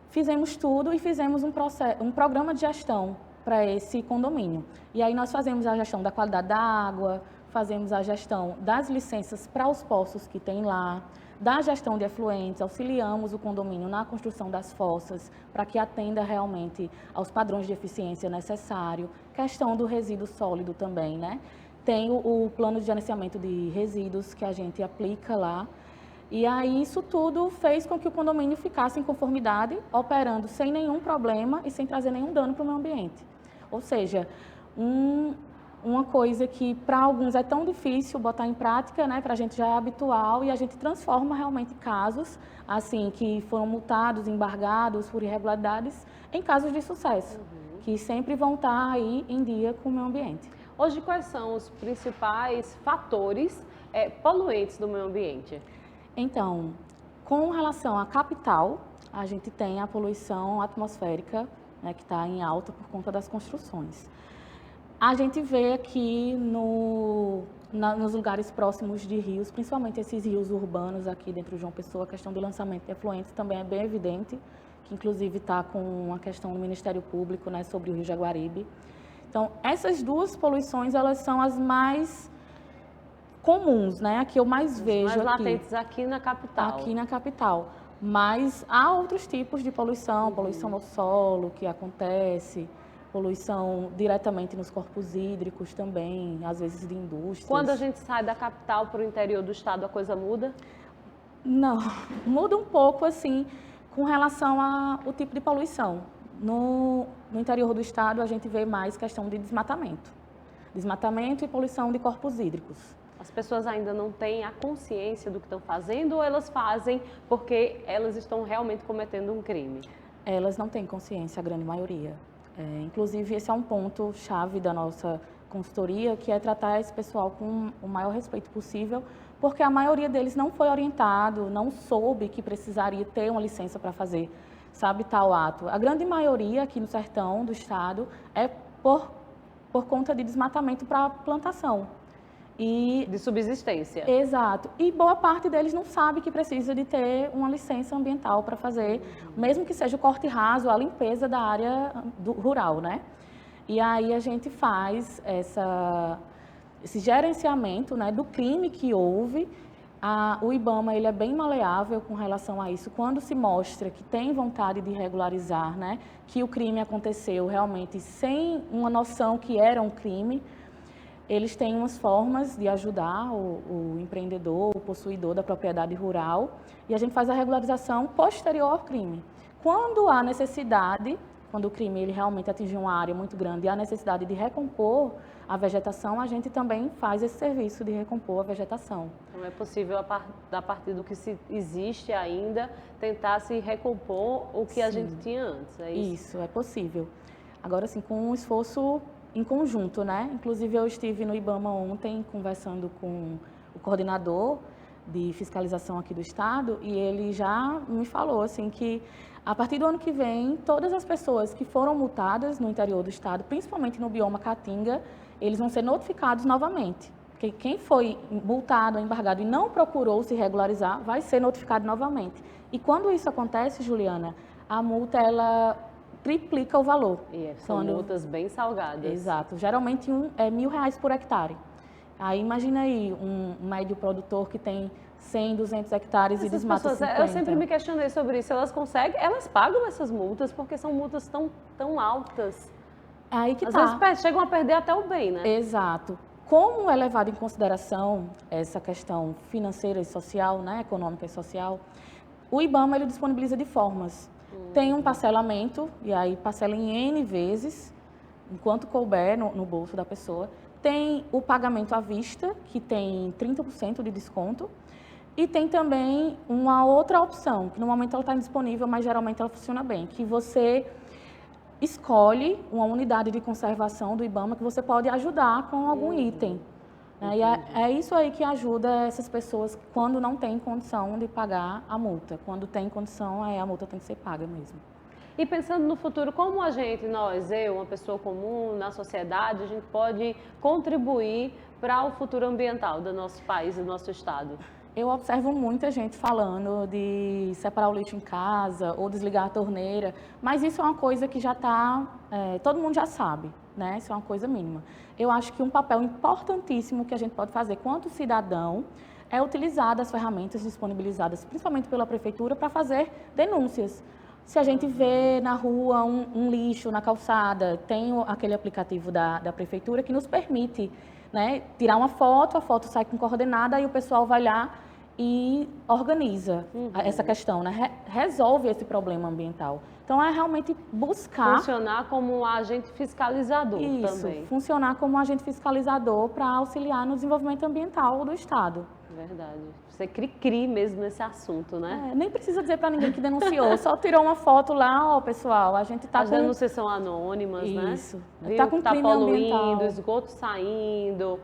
S11: fizemos tudo e fizemos um programa de gestão para esse condomínio. E aí nós fazemos a gestão da qualidade da água, fazemos a gestão das licenças para os poços que tem lá, da gestão de efluentes, auxiliamos o condomínio na construção das fossas para que atenda realmente aos padrões de eficiência necessário, questão do resíduo sólido também, né? Tem o plano de gerenciamento de resíduos que a gente aplica lá. E aí isso tudo fez com que o condomínio ficasse em conformidade, operando sem nenhum problema e sem trazer nenhum dano para o meio ambiente. Ou seja, uma coisa que para alguns é tão difícil botar em prática, né, para a gente já é habitual e a gente transforma realmente casos assim que foram multados, embargados por irregularidades em casos de sucesso, que sempre vão estar aí em dia com o meio ambiente.
S1: Hoje, quais são os principais fatores poluentes do meio ambiente?
S11: Então, com relação à capital, a gente tem a poluição atmosférica, né, que está em alta por conta das construções. A gente vê aqui nos lugares próximos de rios, principalmente esses rios urbanos aqui dentro de João Pessoa, a questão do lançamento de efluentes também é bem evidente, que inclusive está com uma questão no Ministério Público, né, sobre o Rio Jaguaribe. Então, essas duas poluições, elas são as mais comuns, né, a que eu mais vejo
S1: mais
S11: aqui.
S1: latentes aqui na capital.
S11: Aqui na capital. Mas há outros tipos de poluição, poluição no solo que acontece, poluição diretamente nos corpos hídricos também, às vezes de indústrias.
S1: Quando a gente sai da capital para o interior do estado, a coisa muda?
S11: Não, muda um pouco assim com relação ao tipo de poluição. No interior do estado a gente vê mais questão de desmatamento. Desmatamento e poluição de corpos hídricos.
S1: As pessoas ainda não têm a consciência do que estão fazendo ou elas fazem porque elas estão realmente cometendo um crime?
S11: Elas não têm consciência, a grande maioria. Inclusive, esse é um ponto-chave da nossa consultoria, que é tratar esse pessoal com o maior respeito possível, porque a maioria deles não foi orientado, não soube que precisaria ter uma licença para fazer, sabe, tal ato. A grande maioria aqui no sertão do estado é por conta de desmatamento para plantação.
S1: De subsistência.
S11: Exato. E boa parte deles não sabe que precisa de ter uma licença ambiental para fazer, mesmo que seja o corte raso, a limpeza da área rural, né? E aí a gente faz esse gerenciamento, né, do crime que houve. O IBAMA ele é bem maleável com relação a isso. Quando se mostra que tem vontade de regularizar, né, que o crime aconteceu realmente sem uma noção que era um crime, eles têm umas formas de ajudar o empreendedor, o possuidor da propriedade rural, e a gente faz a regularização posterior ao crime. Quando há necessidade, quando o crime ele realmente atingiu uma área muito grande e há necessidade de recompor a vegetação, a gente também faz esse serviço de recompor a vegetação.
S1: Então é possível, a partir do que existe ainda, tentar se recompor o que a gente tinha antes, é isso?
S11: Isso, é possível. Agora, sim, com um esforço em conjunto, né? Inclusive, eu estive no IBAMA ontem conversando com o coordenador de fiscalização aqui do estado e ele já me falou assim que a partir do ano que vem, todas as pessoas que foram multadas no interior do estado, principalmente no bioma Caatinga, eles vão ser notificados novamente. Porque quem foi multado, embargado e não procurou se regularizar, vai ser notificado novamente. E quando isso acontece, Juliana, a multa, ela triplica o valor.
S1: São multas bem salgadas.
S11: Exato. Geralmente é R$1.000 por hectare. Aí imagina aí um médio produtor que tem 100, 200 hectares e desmata 50.
S1: Eu sempre me questionei sobre isso. Elas conseguem, elas pagam essas multas porque são multas tão altas.
S11: Aí que
S1: Às vezes chegam a perder até o bem, né?
S11: Exato. Como é levado em consideração essa questão financeira e social, né, econômica e social, o IBAMA ele disponibiliza de formas. Tem um parcelamento, e aí parcela em N vezes, enquanto couber no bolso da pessoa. Tem o pagamento à vista, que tem 30% de desconto. E tem também uma outra opção, que no momento ela está indisponível, mas geralmente ela funciona bem, que você escolhe uma unidade de conservação do IBAMA que você pode ajudar com algum item. E é isso aí que ajuda essas pessoas quando não tem condição de pagar a multa. Quando tem condição, a multa tem que ser paga mesmo.
S1: E pensando no futuro, como a gente, uma pessoa comum, na sociedade, a gente pode contribuir para o futuro ambiental do nosso país, do nosso estado?
S11: Eu observo muita gente falando de separar o lixo em casa ou desligar a torneira, mas isso é uma coisa que já está, todo mundo já sabe, né? Isso é uma coisa mínima. Eu acho que um papel importantíssimo que a gente pode fazer quanto cidadão é utilizar as ferramentas disponibilizadas, principalmente pela prefeitura, para fazer denúncias. Se a gente vê na rua um lixo na calçada, tem aquele aplicativo da prefeitura que nos permite, né, tirar uma foto, a foto sai com coordenada e o pessoal vai lá e organiza essa questão, né? Resolve esse problema ambiental. Então, é realmente buscar...
S1: Funcionar como um agente fiscalizador também.
S11: Isso, funcionar como um agente fiscalizador para auxiliar no desenvolvimento ambiental do estado.
S1: Verdade. Você cri-cri mesmo nesse assunto, né?
S11: Nem precisa dizer para ninguém que denunciou, só tirou uma foto lá, pessoal, a gente tá
S1: As denúncias são anônimas, né?
S11: Isso.
S1: Tá com crime poluindo, ambiental. Esgoto saindo,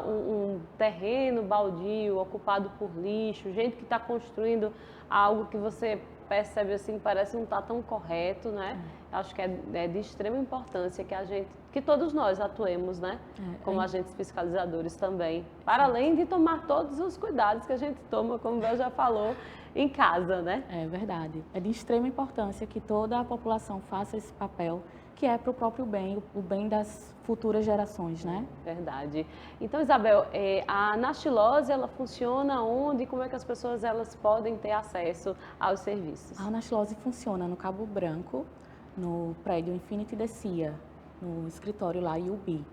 S1: um terreno baldio ocupado por lixo, gente que está construindo algo que você percebe assim, parece não estar tão correto, né? Acho que é de extrema importância que todos nós atuemos, né? Como agentes fiscalizadores também, para além de tomar todos os cuidados que a gente toma, como o Bel já falou, em casa, né?
S11: É verdade. É de extrema importância que toda a população faça esse papel, que é para o próprio bem, o bem das futuras gerações, né?
S1: Verdade. Então, Isabel, a anastilose, ela funciona onde? Como é que as pessoas elas podem ter acesso aos serviços?
S11: A anastilose funciona no Cabo Branco, no prédio Infinity Descia, no escritório lá UB.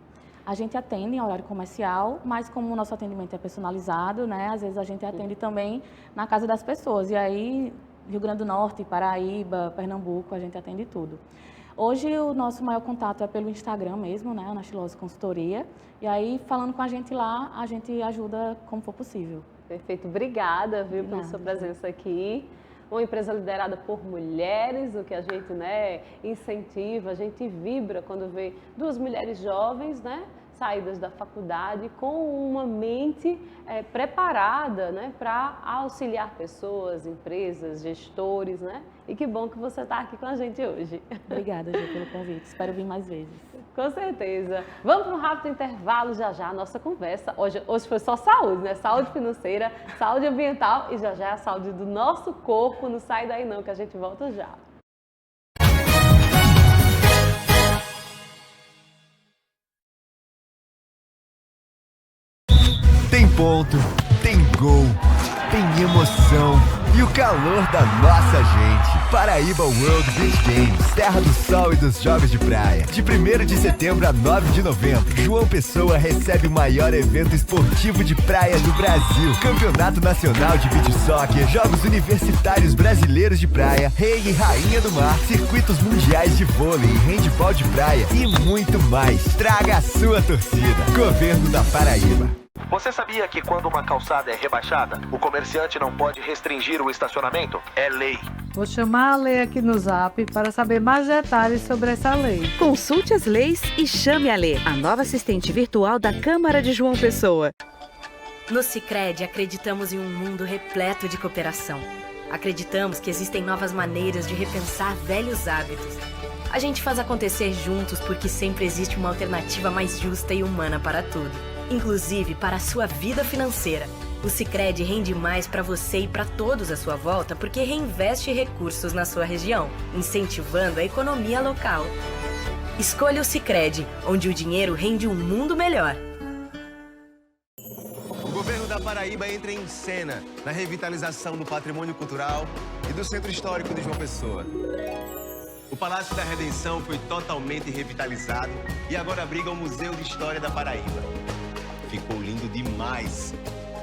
S11: A gente atende em horário comercial, mas como o nosso atendimento é personalizado, né? Às vezes a gente atende também na casa das pessoas. E aí, Rio Grande do Norte, Paraíba, Pernambuco, a gente atende tudo. Hoje o nosso maior contato é pelo Instagram mesmo, né? Anastilose Consultoria. E aí, falando com a gente lá, a gente ajuda como for possível.
S1: Perfeito. Obrigada, viu, pela sua presença aqui. Uma empresa liderada por mulheres, o que a gente, né, incentiva, a gente vibra quando vê duas mulheres jovens, né, saídas da faculdade com uma mente preparada, né, para auxiliar pessoas, empresas, gestores, né? E que bom que você está aqui com a gente hoje.
S11: Obrigada, Gê, pelo convite. Espero vir mais vezes.
S1: Com certeza. Vamos para um rápido intervalo já a nossa conversa. Hoje foi só saúde, né? Saúde financeira, saúde ambiental e já é a saúde do nosso corpo. Não sai daí não, que a gente volta já.
S12: Tem ponto, tem gol, tem emoção e o calor da nossa gente. Paraíba World Beach Games, terra do sol e dos jogos de praia. De 1º de setembro a 9 de novembro, João Pessoa recebe o maior evento esportivo de praia do Brasil. Campeonato Nacional de Beach Soccer, Jogos Universitários Brasileiros de Praia, Rei e Rainha do Mar, circuitos mundiais de vôlei e handebol de praia e muito mais. Traga a sua torcida. Governo da Paraíba.
S13: Você sabia que quando uma calçada é rebaixada, o comerciante não pode restringir o estacionamento? É lei.
S14: Vou chamar a lei aqui no Zap para saber mais detalhes sobre essa lei.
S5: Consulte as leis e chame a Lê, a nova assistente virtual da Câmara de João Pessoa.
S15: No Sicredi acreditamos em um mundo repleto de cooperação. Acreditamos que existem novas maneiras de repensar velhos hábitos. A gente faz acontecer juntos porque sempre existe uma alternativa mais justa e humana para tudo. Inclusive para a sua vida financeira. O Sicredi rende mais para você e para todos à sua volta porque reinveste recursos na sua região, incentivando a economia local. Escolha o Sicredi, onde o dinheiro rende um mundo melhor.
S16: O governo da Paraíba entra em cena na revitalização do patrimônio cultural e do centro histórico de João Pessoa. O Palácio da Redenção foi totalmente revitalizado e agora abriga o Museu de História da Paraíba. Ficou lindo demais.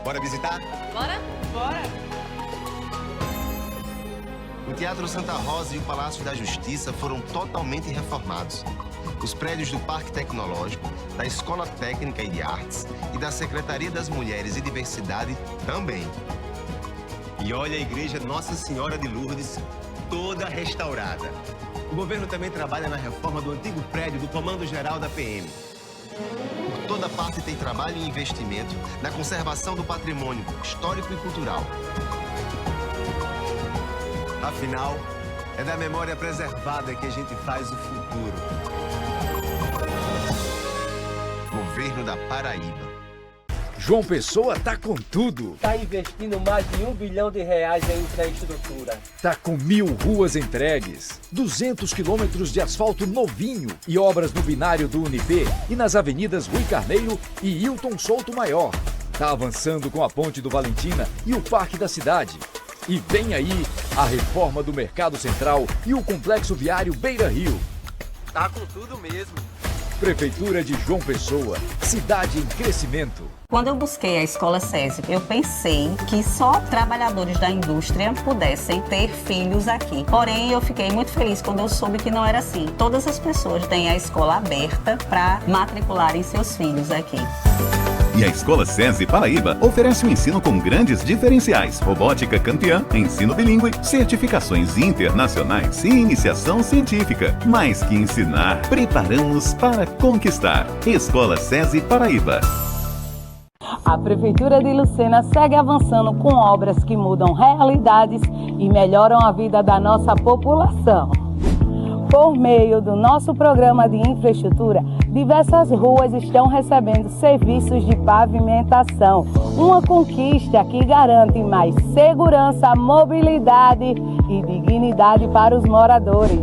S16: Bora visitar?
S15: Bora? Bora!
S16: O Teatro Santa Rosa e o Palácio da Justiça foram totalmente reformados. Os prédios do Parque Tecnológico, da Escola Técnica e de Artes e da Secretaria das Mulheres e Diversidade também. E olha a Igreja Nossa Senhora de Lourdes, toda restaurada. O governo também trabalha na reforma do antigo prédio do Comando Geral da PM. Por toda parte tem trabalho e investimento na conservação do patrimônio histórico e cultural. Afinal, é da memória preservada que a gente faz o futuro. Governo da Paraíba.
S17: João Pessoa tá com tudo.
S18: Tá investindo mais de R$1 bilhão em infraestrutura.
S17: Tá com 1.000 ruas entregues, 200 quilômetros de asfalto novinho e obras no binário do Unip e nas avenidas Rui Carneiro e Hilton Souto Maior. Tá avançando com a Ponte do Valentina e o Parque da Cidade. E vem aí a reforma do Mercado Central e o Complexo Viário Beira Rio.
S18: Tá com tudo mesmo.
S17: Prefeitura de João Pessoa, cidade em crescimento.
S19: Quando eu busquei a Escola SESI, eu pensei que só trabalhadores da indústria pudessem ter filhos aqui. Porém, eu fiquei muito feliz quando eu soube que não era assim. Todas as pessoas têm a escola aberta para matricularem seus filhos aqui.
S20: E a Escola SESI Paraíba oferece um ensino com grandes diferenciais. Robótica campeã, ensino bilíngue, certificações internacionais e iniciação científica. Mais que ensinar, preparamos para conquistar. Escola SESI Paraíba.
S21: A Prefeitura de Lucena segue avançando com obras que mudam realidades e melhoram a vida da nossa população. Por meio do nosso programa de infraestrutura, diversas ruas estão recebendo serviços de pavimentação. Uma conquista que garante mais segurança, mobilidade e dignidade para os moradores.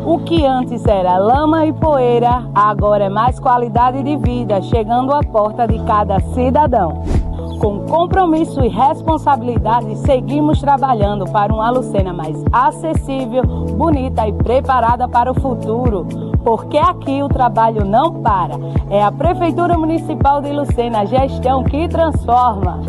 S21: O que antes era lama e poeira, agora é mais qualidade de vida, chegando à porta de cada cidadão. Com compromisso e responsabilidade, seguimos trabalhando para uma Lucena mais acessível, bonita e preparada para o futuro. Porque aqui o trabalho não para. É a Prefeitura Municipal de Lucena, a gestão que transforma.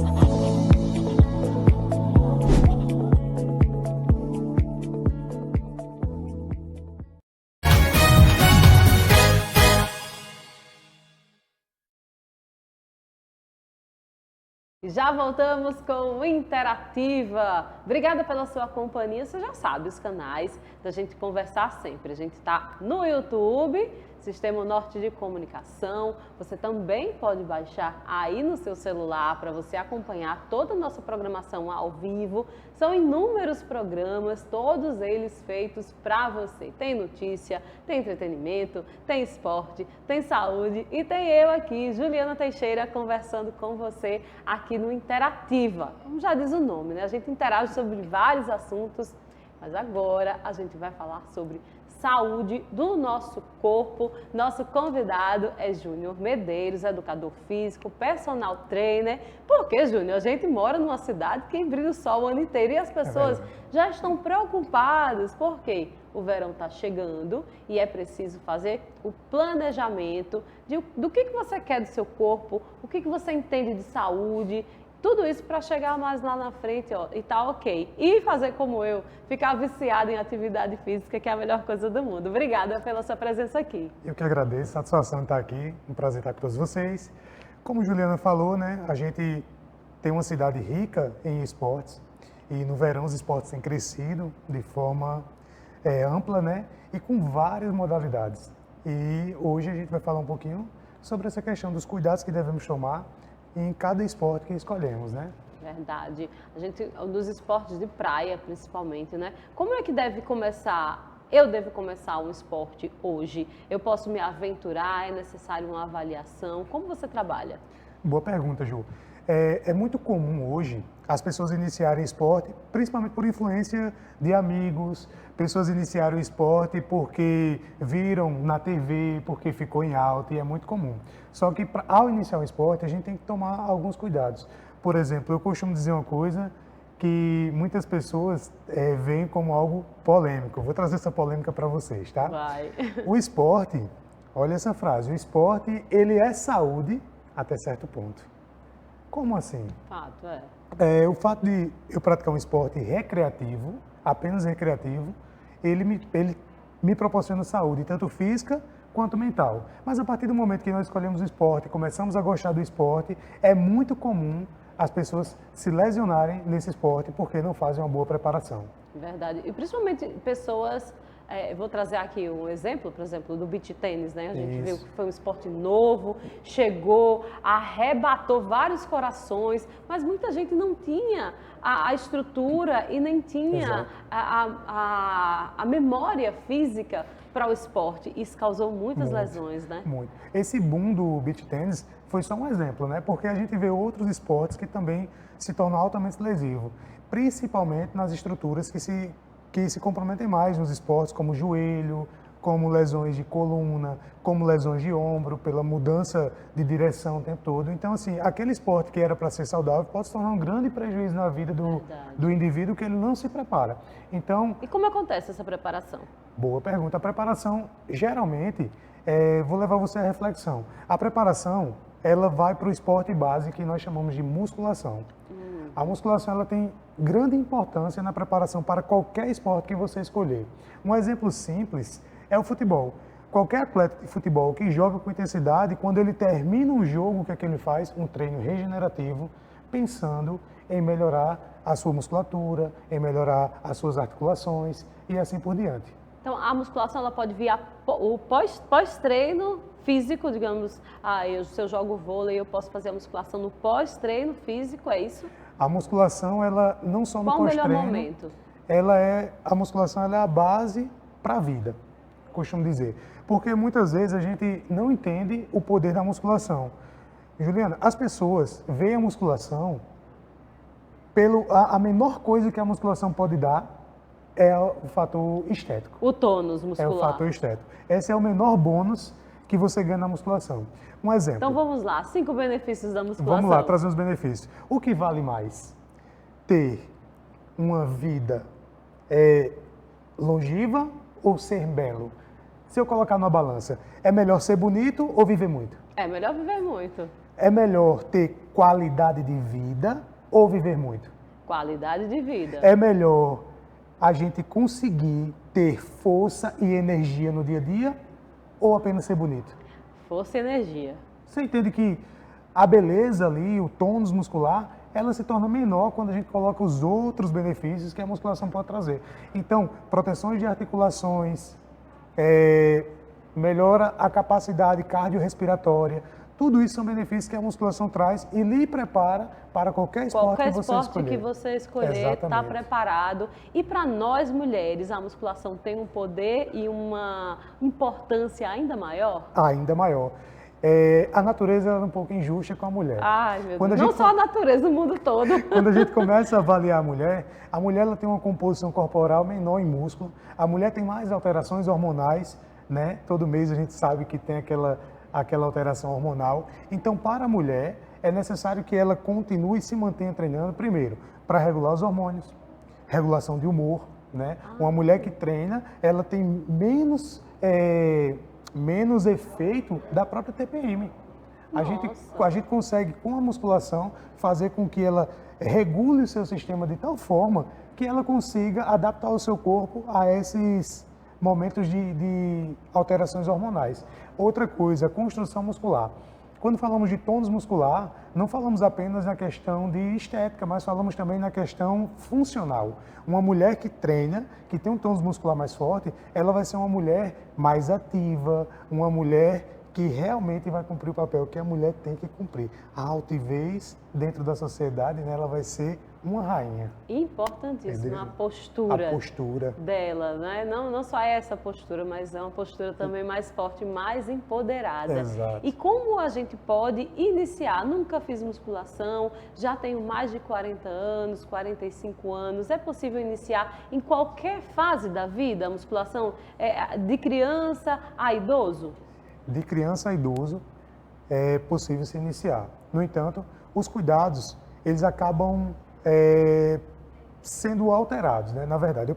S1: Já voltamos com o Interativa. Obrigada pela sua companhia. Você já sabe os canais da gente conversar sempre. A gente está no YouTube, Sistema Norte de Comunicação. Você também pode baixar aí no seu celular para você acompanhar toda a nossa programação ao vivo. São inúmeros programas, todos eles feitos para você. Tem notícia, tem entretenimento, tem esporte, tem saúde e tem eu aqui, Juliana Teixeira, conversando com você aqui no Interativa. Como já diz o nome, né? A gente interage sobre vários assuntos, mas agora a gente vai falar sobre saúde do nosso corpo. Nosso convidado é Júnior Medeiros, educador físico, personal trainer. Porque, Júnior, a gente mora numa cidade que brilha o sol o ano inteiro e as pessoas já estão preocupadas porque o verão está chegando e é preciso fazer o planejamento do que você quer do seu corpo, o que você entende de saúde. Tudo isso para chegar mais lá na frente, ó, e tá ok. E fazer como eu, ficar viciado em atividade física, que é a melhor coisa do mundo. Obrigada pela sua presença aqui.
S22: Eu que agradeço, satisfação de estar aqui, um prazer estar com todos vocês. Como a Juliana falou, né, a gente tem uma cidade rica em esportes e no verão os esportes têm crescido de forma ampla, né, e com várias modalidades. E hoje a gente vai falar um pouquinho sobre essa questão dos cuidados que devemos tomar em cada esporte que escolhemos, né?
S1: Verdade. A gente, dos esportes de praia, principalmente, né? Como é que deve começar? Eu devo começar um esporte hoje? Eu posso me aventurar? É necessário uma avaliação? Como você trabalha?
S22: Boa pergunta, Ju. É muito comum hoje as pessoas iniciarem esporte, principalmente por influência de amigos, pessoas iniciarem o esporte porque viram na TV, porque ficou em alta e é muito comum. Só que ao iniciar o esporte a gente tem que tomar alguns cuidados. Por exemplo, eu costumo dizer uma coisa que muitas pessoas veem como algo polêmico. Eu vou trazer essa polêmica para vocês, tá?
S1: Vai.
S22: O esporte, olha essa frase, o esporte ele é saúde até certo ponto. Como assim?
S1: Fato,
S22: O fato de eu praticar um esporte recreativo, apenas recreativo, ele me proporciona saúde, tanto física quanto mental. Mas a partir do momento que nós escolhemos o esporte, começamos a gostar do esporte, é muito comum as pessoas se lesionarem nesse esporte porque não fazem uma boa preparação.
S1: Verdade. E principalmente pessoas... vou trazer aqui um exemplo, por exemplo, do beach tênis, né? A gente viu que foi um esporte novo, chegou, arrebatou vários corações, mas muita gente não tinha a estrutura e nem tinha a memória física para o esporte. Isso causou muitas lesões, né?
S22: Muito. Esse boom do beach tênis foi só um exemplo, né? Porque a gente vê outros esportes que também se tornam altamente lesivos, principalmente nas estruturas que se comprometem mais nos esportes, como joelho, como lesões de coluna, como lesões de ombro, pela mudança de direção o tempo todo. Então, assim, aquele esporte que era para ser saudável pode se tornar um grande prejuízo na vida do indivíduo que ele não se prepara. Então,
S1: e como acontece essa preparação?
S22: Boa pergunta. A preparação, geralmente, vou levar você à reflexão. A preparação, ela vai para o esporte base que nós chamamos de musculação. A musculação ela tem grande importância na preparação para qualquer esporte que você escolher. Um exemplo simples é o futebol. Qualquer atleta de futebol que joga com intensidade, quando ele termina um jogo, o que é que ele faz? Um treino regenerativo, pensando em melhorar a sua musculatura, em melhorar as suas articulações e assim por diante.
S1: Então, a musculação ela pode vir o pós-treino físico, digamos, se eu jogo vôlei, eu posso fazer a musculação no pós-treino físico, é isso?
S22: A musculação, ela não só no
S1: Qual o
S22: pós-treino,
S1: melhor momento?
S22: a musculação ela é a base para a vida, costumo dizer. Porque muitas vezes a gente não entende o poder da musculação. Juliana, as pessoas veem a musculação a menor coisa que a musculação pode dar é o fator estético.
S1: O tônus muscular.
S22: É o fator estético. Esse é o menor bônus que você ganha na musculação. Um exemplo.
S1: Então vamos lá, 5 benefícios da musculação.
S22: Vamos lá, trazer os benefícios. O que vale mais? Ter uma vida longeva ou ser belo? Se eu colocar numa balança, é melhor ser bonito ou viver muito?
S1: É melhor viver muito.
S22: É melhor ter qualidade de vida ou viver muito?
S1: Qualidade de vida.
S22: É melhor a gente conseguir ter força e energia no dia a dia ou apenas ser bonito?
S1: Força e energia.
S22: Você entende que a beleza ali, o tônus muscular, ela se torna menor quando a gente coloca os outros benefícios que a musculação pode trazer. Então, proteções de articulações, melhora a capacidade cardiorrespiratória. Tudo isso são benefícios que a musculação traz e lhe prepara para qualquer esporte
S1: que você escolher, está preparado. E para nós mulheres, a musculação tem um poder e uma importância ainda maior?
S22: Ainda maior. A natureza é um pouco injusta com a mulher.
S1: Ai, meu Deus. Não só a natureza, o mundo todo.
S22: Quando a gente começa a avaliar a mulher ela tem uma composição corporal menor em músculo, a mulher tem mais alterações hormonais, né? Todo mês a gente sabe que tem aquela alteração hormonal. Então, para a mulher, é necessário que ela continue e se mantenha treinando, primeiro, para regular os hormônios, regulação de humor, né? Uma mulher que treina, ela tem menos efeito da própria TPM. A gente consegue, com a musculação, fazer com que ela regule o seu sistema de tal forma que ela consiga adaptar o seu corpo a esses momentos de alterações hormonais. Outra coisa, construção muscular. Quando falamos de tônus muscular, não falamos apenas na questão de estética, mas falamos também na questão funcional. Uma mulher que treina, que tem um tônus muscular mais forte, ela vai ser uma mulher mais ativa, uma mulher que realmente vai cumprir o papel que a mulher tem que cumprir. A altivez dentro da sociedade, né, ela vai ser uma rainha.
S1: Importantíssima, a postura dela, né? Não só essa postura, mas é uma postura também mais forte, mais empoderada.
S22: Exato.
S1: E como a gente pode iniciar? Nunca fiz musculação, já tenho mais de 40 anos, 45 anos. É possível iniciar em qualquer fase da vida a musculação? De criança a idoso?
S22: De criança a idoso é possível se iniciar. No entanto, os cuidados, eles acabam sendo alterados, né? Na verdade,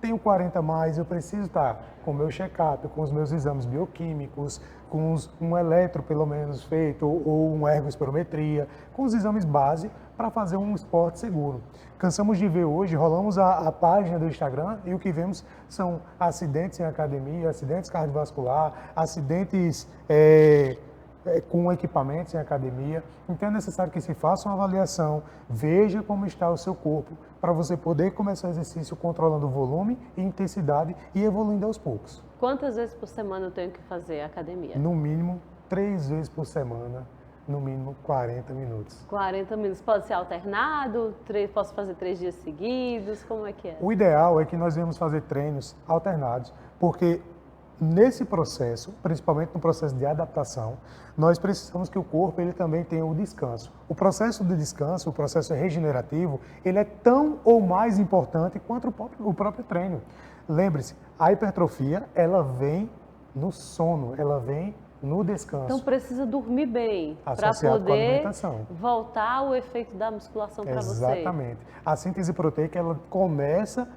S22: tenho 40 a mais, eu preciso estar com o meu check-up, com os meus exames bioquímicos, com um eletro pelo menos feito, ou uma ergospirometria, com os exames base para fazer um esporte seguro. Cansamos de ver hoje, rolamos a página do Instagram e o que vemos são acidentes em academia, acidentes cardiovasculares, acidentes com equipamentos em academia. Então é necessário que se faça uma avaliação, veja como está o seu corpo, para você poder começar o exercício controlando o volume e intensidade e evoluindo aos poucos.
S1: Quantas vezes por semana eu tenho que fazer academia?
S22: No mínimo 3 vezes por semana, no mínimo 40 minutos.
S1: 40 minutos. Pode ser alternado? Posso fazer 3 dias seguidos? Como é que é?
S22: O ideal é que nós venhamos fazer treinos alternados, porque nesse processo, principalmente no processo de adaptação, nós precisamos que o corpo ele também tenha o descanso. O processo de descanso, o processo regenerativo, ele é tão ou mais importante quanto o próprio treino. Lembre-se, a hipertrofia, ela vem no sono, ela vem no descanso.
S1: Então precisa dormir bem para poder voltar o efeito da musculação para você.
S22: Exatamente. A síntese proteica, ela começa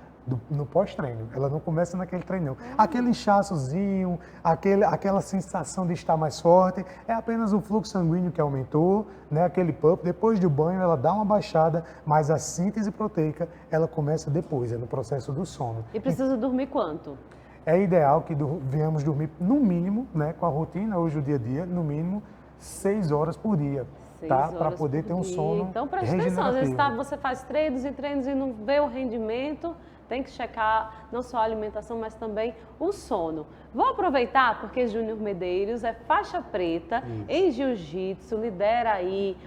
S22: no pós-treino, ela não começa naquele treino não. Aquele inchaçozinho, aquela sensação de estar mais forte, é apenas o fluxo sanguíneo que aumentou, né? Aquele pump, depois do banho ela dá uma baixada, mas a síntese proteica, ela começa depois, no processo do sono.
S1: E precisa dormir quanto?
S22: É ideal que venhamos dormir no mínimo, né, com a rotina hoje, o dia a dia, no mínimo 6 horas por dia. Tá? Para poder ter um sono
S1: Então, preste atenção, às vezes você faz treinos e não vê o rendimento, tem que checar não só a alimentação, mas também o sono. Vou aproveitar porque Júnior Medeiros é faixa preta em jiu-jitsu, lidera aí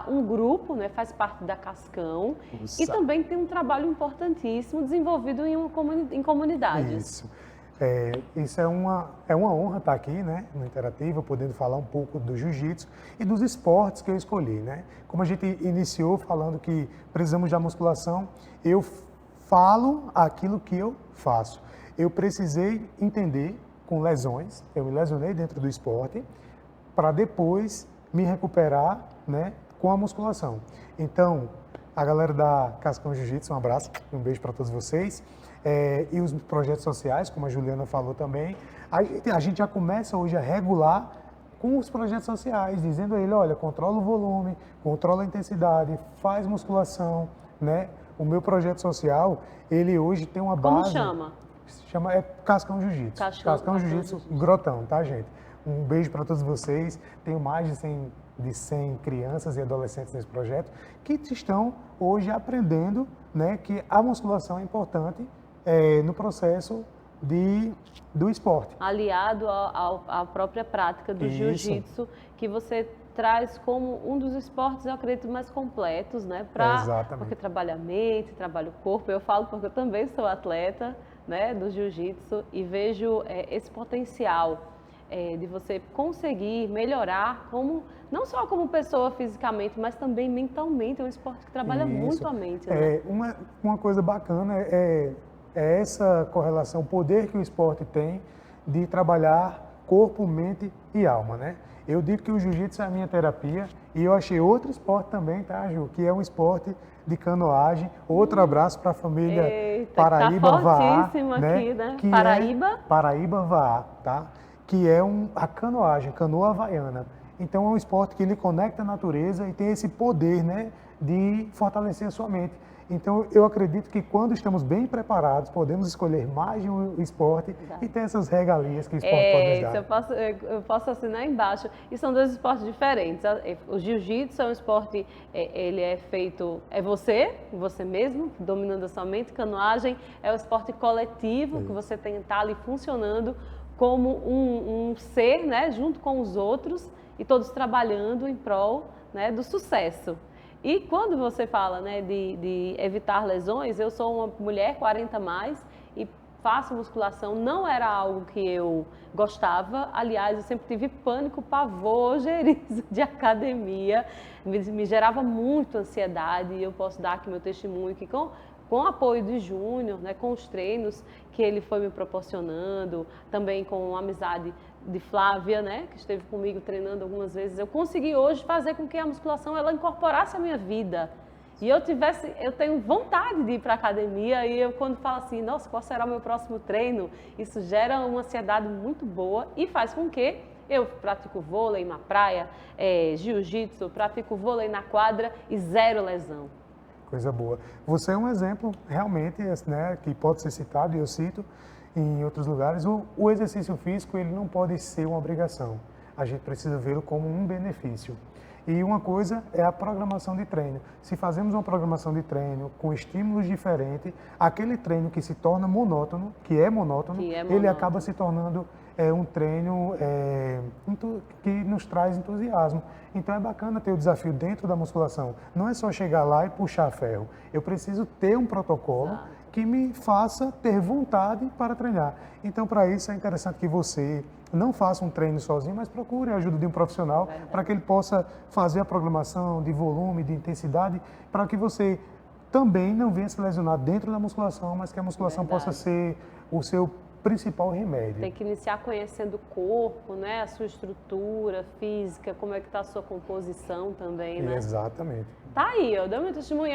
S1: um grupo, né, faz parte da Cascão e também tem um trabalho importantíssimo desenvolvido em comunidades.
S22: Isso. Isso é uma honra estar aqui, né, no Interativa, podendo falar um pouco do jiu-jitsu e dos esportes que eu escolhi, né? Como a gente iniciou falando que precisamos da musculação, eu falo aquilo que eu faço. Eu precisei entender com lesões, eu me lesionei dentro do esporte, para depois me recuperar, né, com a musculação. Então, a galera da Cascão Jiu-Jitsu, um abraço, um beijo para todos vocês. E os projetos sociais, como a Juliana falou também, a gente já começa hoje a regular com os projetos sociais, dizendo a ele, olha, controla o volume, controla a intensidade, faz musculação, né? O meu projeto social, ele hoje tem uma base...
S1: Como chama?
S22: É Cascão Jiu-Jitsu. Cascão Jiu-Jitsu Grotão, tá, gente? Um beijo para todos vocês. Tenho mais de 100 crianças e adolescentes nesse projeto que estão hoje aprendendo, né, que a musculação é importante no processo do esporte.
S1: Aliado à própria prática do jiu-jitsu, que você traz como um dos esportes, eu acredito, mais completos, né? Porque trabalha a mente, trabalha o corpo. Eu falo porque eu também sou atleta, né, do jiu-jitsu e vejo esse potencial de você conseguir melhorar não só como pessoa fisicamente, mas também mentalmente. É um esporte que trabalha muito a mente, né?
S22: Uma coisa bacana é essa correlação, o poder que o esporte tem de trabalhar corpo, mente e alma, né? Eu digo que o jiu-jitsu é a minha terapia e eu achei outro esporte também, tá, Ju? Que é um esporte de canoagem. Outro abraço para a família Paraíba Vaá, né?
S1: Aqui, né?
S22: Que Paraíba Vaá, tá? Que é a canoagem, canoa havaiana. Então é um esporte que ele conecta a natureza e tem esse poder, né, de fortalecer a sua mente. Então, eu acredito que quando estamos bem preparados, podemos escolher mais de um esporte e ter essas regalias que o esporte pode nos dar.
S1: Eu posso assinar embaixo. E são dois esportes diferentes. O jiu-jitsu é um esporte, ele é feito, você mesmo, dominando a sua mente. Canoagem é um esporte coletivo, que você tem que estar ali funcionando como um ser, né, junto com os outros e todos trabalhando em prol, né, do sucesso. E quando você fala, né, de evitar lesões, eu sou uma mulher 40 mais e faço musculação, não era algo que eu gostava. Aliás, eu sempre tive pânico, pavor, ojeriza de academia, me gerava muito ansiedade e eu posso dar aqui meu testemunho que com o apoio de Júnior, né, com os treinos que ele foi me proporcionando, também com a amizade de Flávia, né, que esteve comigo treinando algumas vezes, eu consegui hoje fazer com que a musculação ela incorporasse a minha vida. E eu tenho vontade de ir para a academia e eu quando falo assim, nossa, qual será o meu próximo treino? Isso gera uma ansiedade muito boa e faz com que eu pratico vôlei na praia, jiu-jitsu, pratico vôlei na quadra e zero lesão.
S22: Coisa boa. Você é um exemplo realmente, né, que pode ser citado e eu cito em outros lugares. O exercício físico ele não pode ser uma obrigação. A gente precisa vê-lo como um benefício. E uma coisa é a programação de treino. Se fazemos uma programação de treino com estímulos diferentes, aquele treino que se torna monótono, ele acaba se tornando um treino que nos traz entusiasmo. Então é bacana ter o desafio dentro da musculação. Não é só chegar lá e puxar ferro. Eu preciso ter um protocolo que me faça ter vontade para treinar. Então, para isso, é interessante que você não faça um treino sozinho, mas procure a ajuda de um profissional para que ele possa fazer a programação de volume, de intensidade, para que você também não venha se lesionar dentro da musculação, mas que a musculação possa ser o seu principal remédio.
S1: Tem que iniciar conhecendo o corpo, né? A sua estrutura física, como é que está a sua composição também, né?
S22: Exatamente.
S1: Tá aí, eu dou meu testemunho.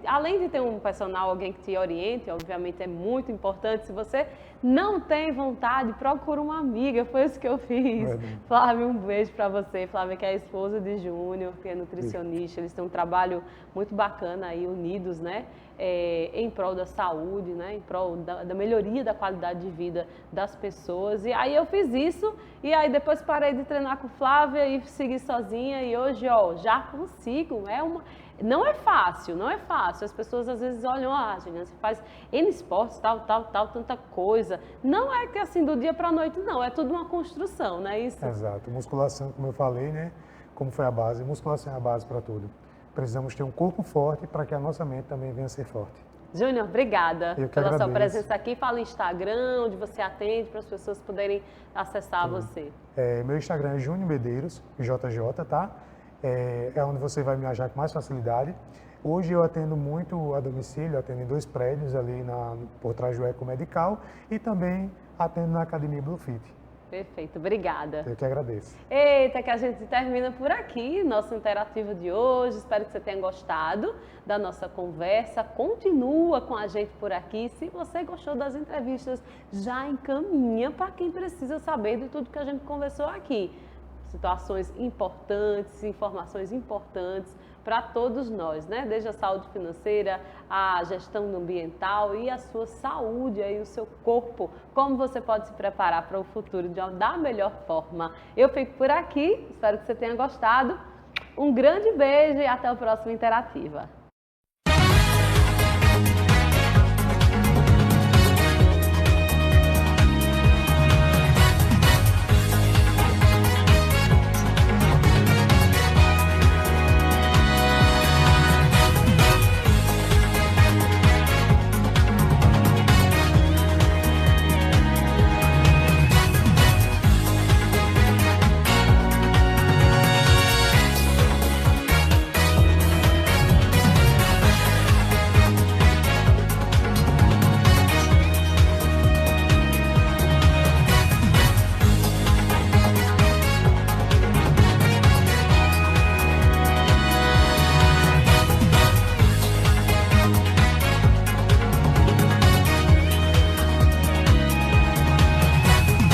S1: Além de ter um personal, alguém que te oriente, obviamente é muito importante. Se você não tem vontade, procura uma amiga. Foi isso que eu fiz. Flávia, um beijo para você. Flávia, que é a esposa de Júnior, que é nutricionista. Eles têm um trabalho muito bacana aí, unidos, né? Em prol da saúde, né? Em prol da melhoria da qualidade de vida vida das pessoas. E aí eu fiz isso, e aí depois parei de treinar com Flávia e segui sozinha, e hoje, ó, já consigo. Não é fácil, não é fácil. As pessoas às vezes olham, Juliana, você faz N esportes, tal, tanta coisa. Não é que assim, do dia para a noite, não. É tudo uma construção, não é isso?
S22: Exato. Musculação, como eu falei, né? Como foi a base, musculação é a base para tudo. Precisamos ter um corpo forte para que a nossa mente também venha a ser forte.
S1: Júnior, obrigada pela sua presença aqui. Fala o Instagram, onde você atende, para as pessoas poderem acessar você.
S22: Meu Instagram é Júnior Medeiros, JJ, tá? É onde você vai me achar com mais facilidade. Hoje eu atendo muito a domicílio, atendo em 2 prédios ali por trás do Eco Medical e também atendo na Academia Bluefit.
S1: Perfeito, obrigada.
S22: Eu que agradeço.
S1: Eita, que a gente termina por aqui, nosso interativo de hoje. Espero que você tenha gostado da nossa conversa. Continua com a gente por aqui. Se você gostou das entrevistas, já encaminha para quem precisa saber de tudo que a gente conversou aqui. Situações importantes, informações importantes para todos nós, né? Desde a saúde financeira, a gestão ambiental e a sua saúde, aí, o seu corpo, como você pode se preparar para o futuro da melhor forma. Eu fico por aqui, espero que você tenha gostado. Um grande beijo e até o próximo Interativa.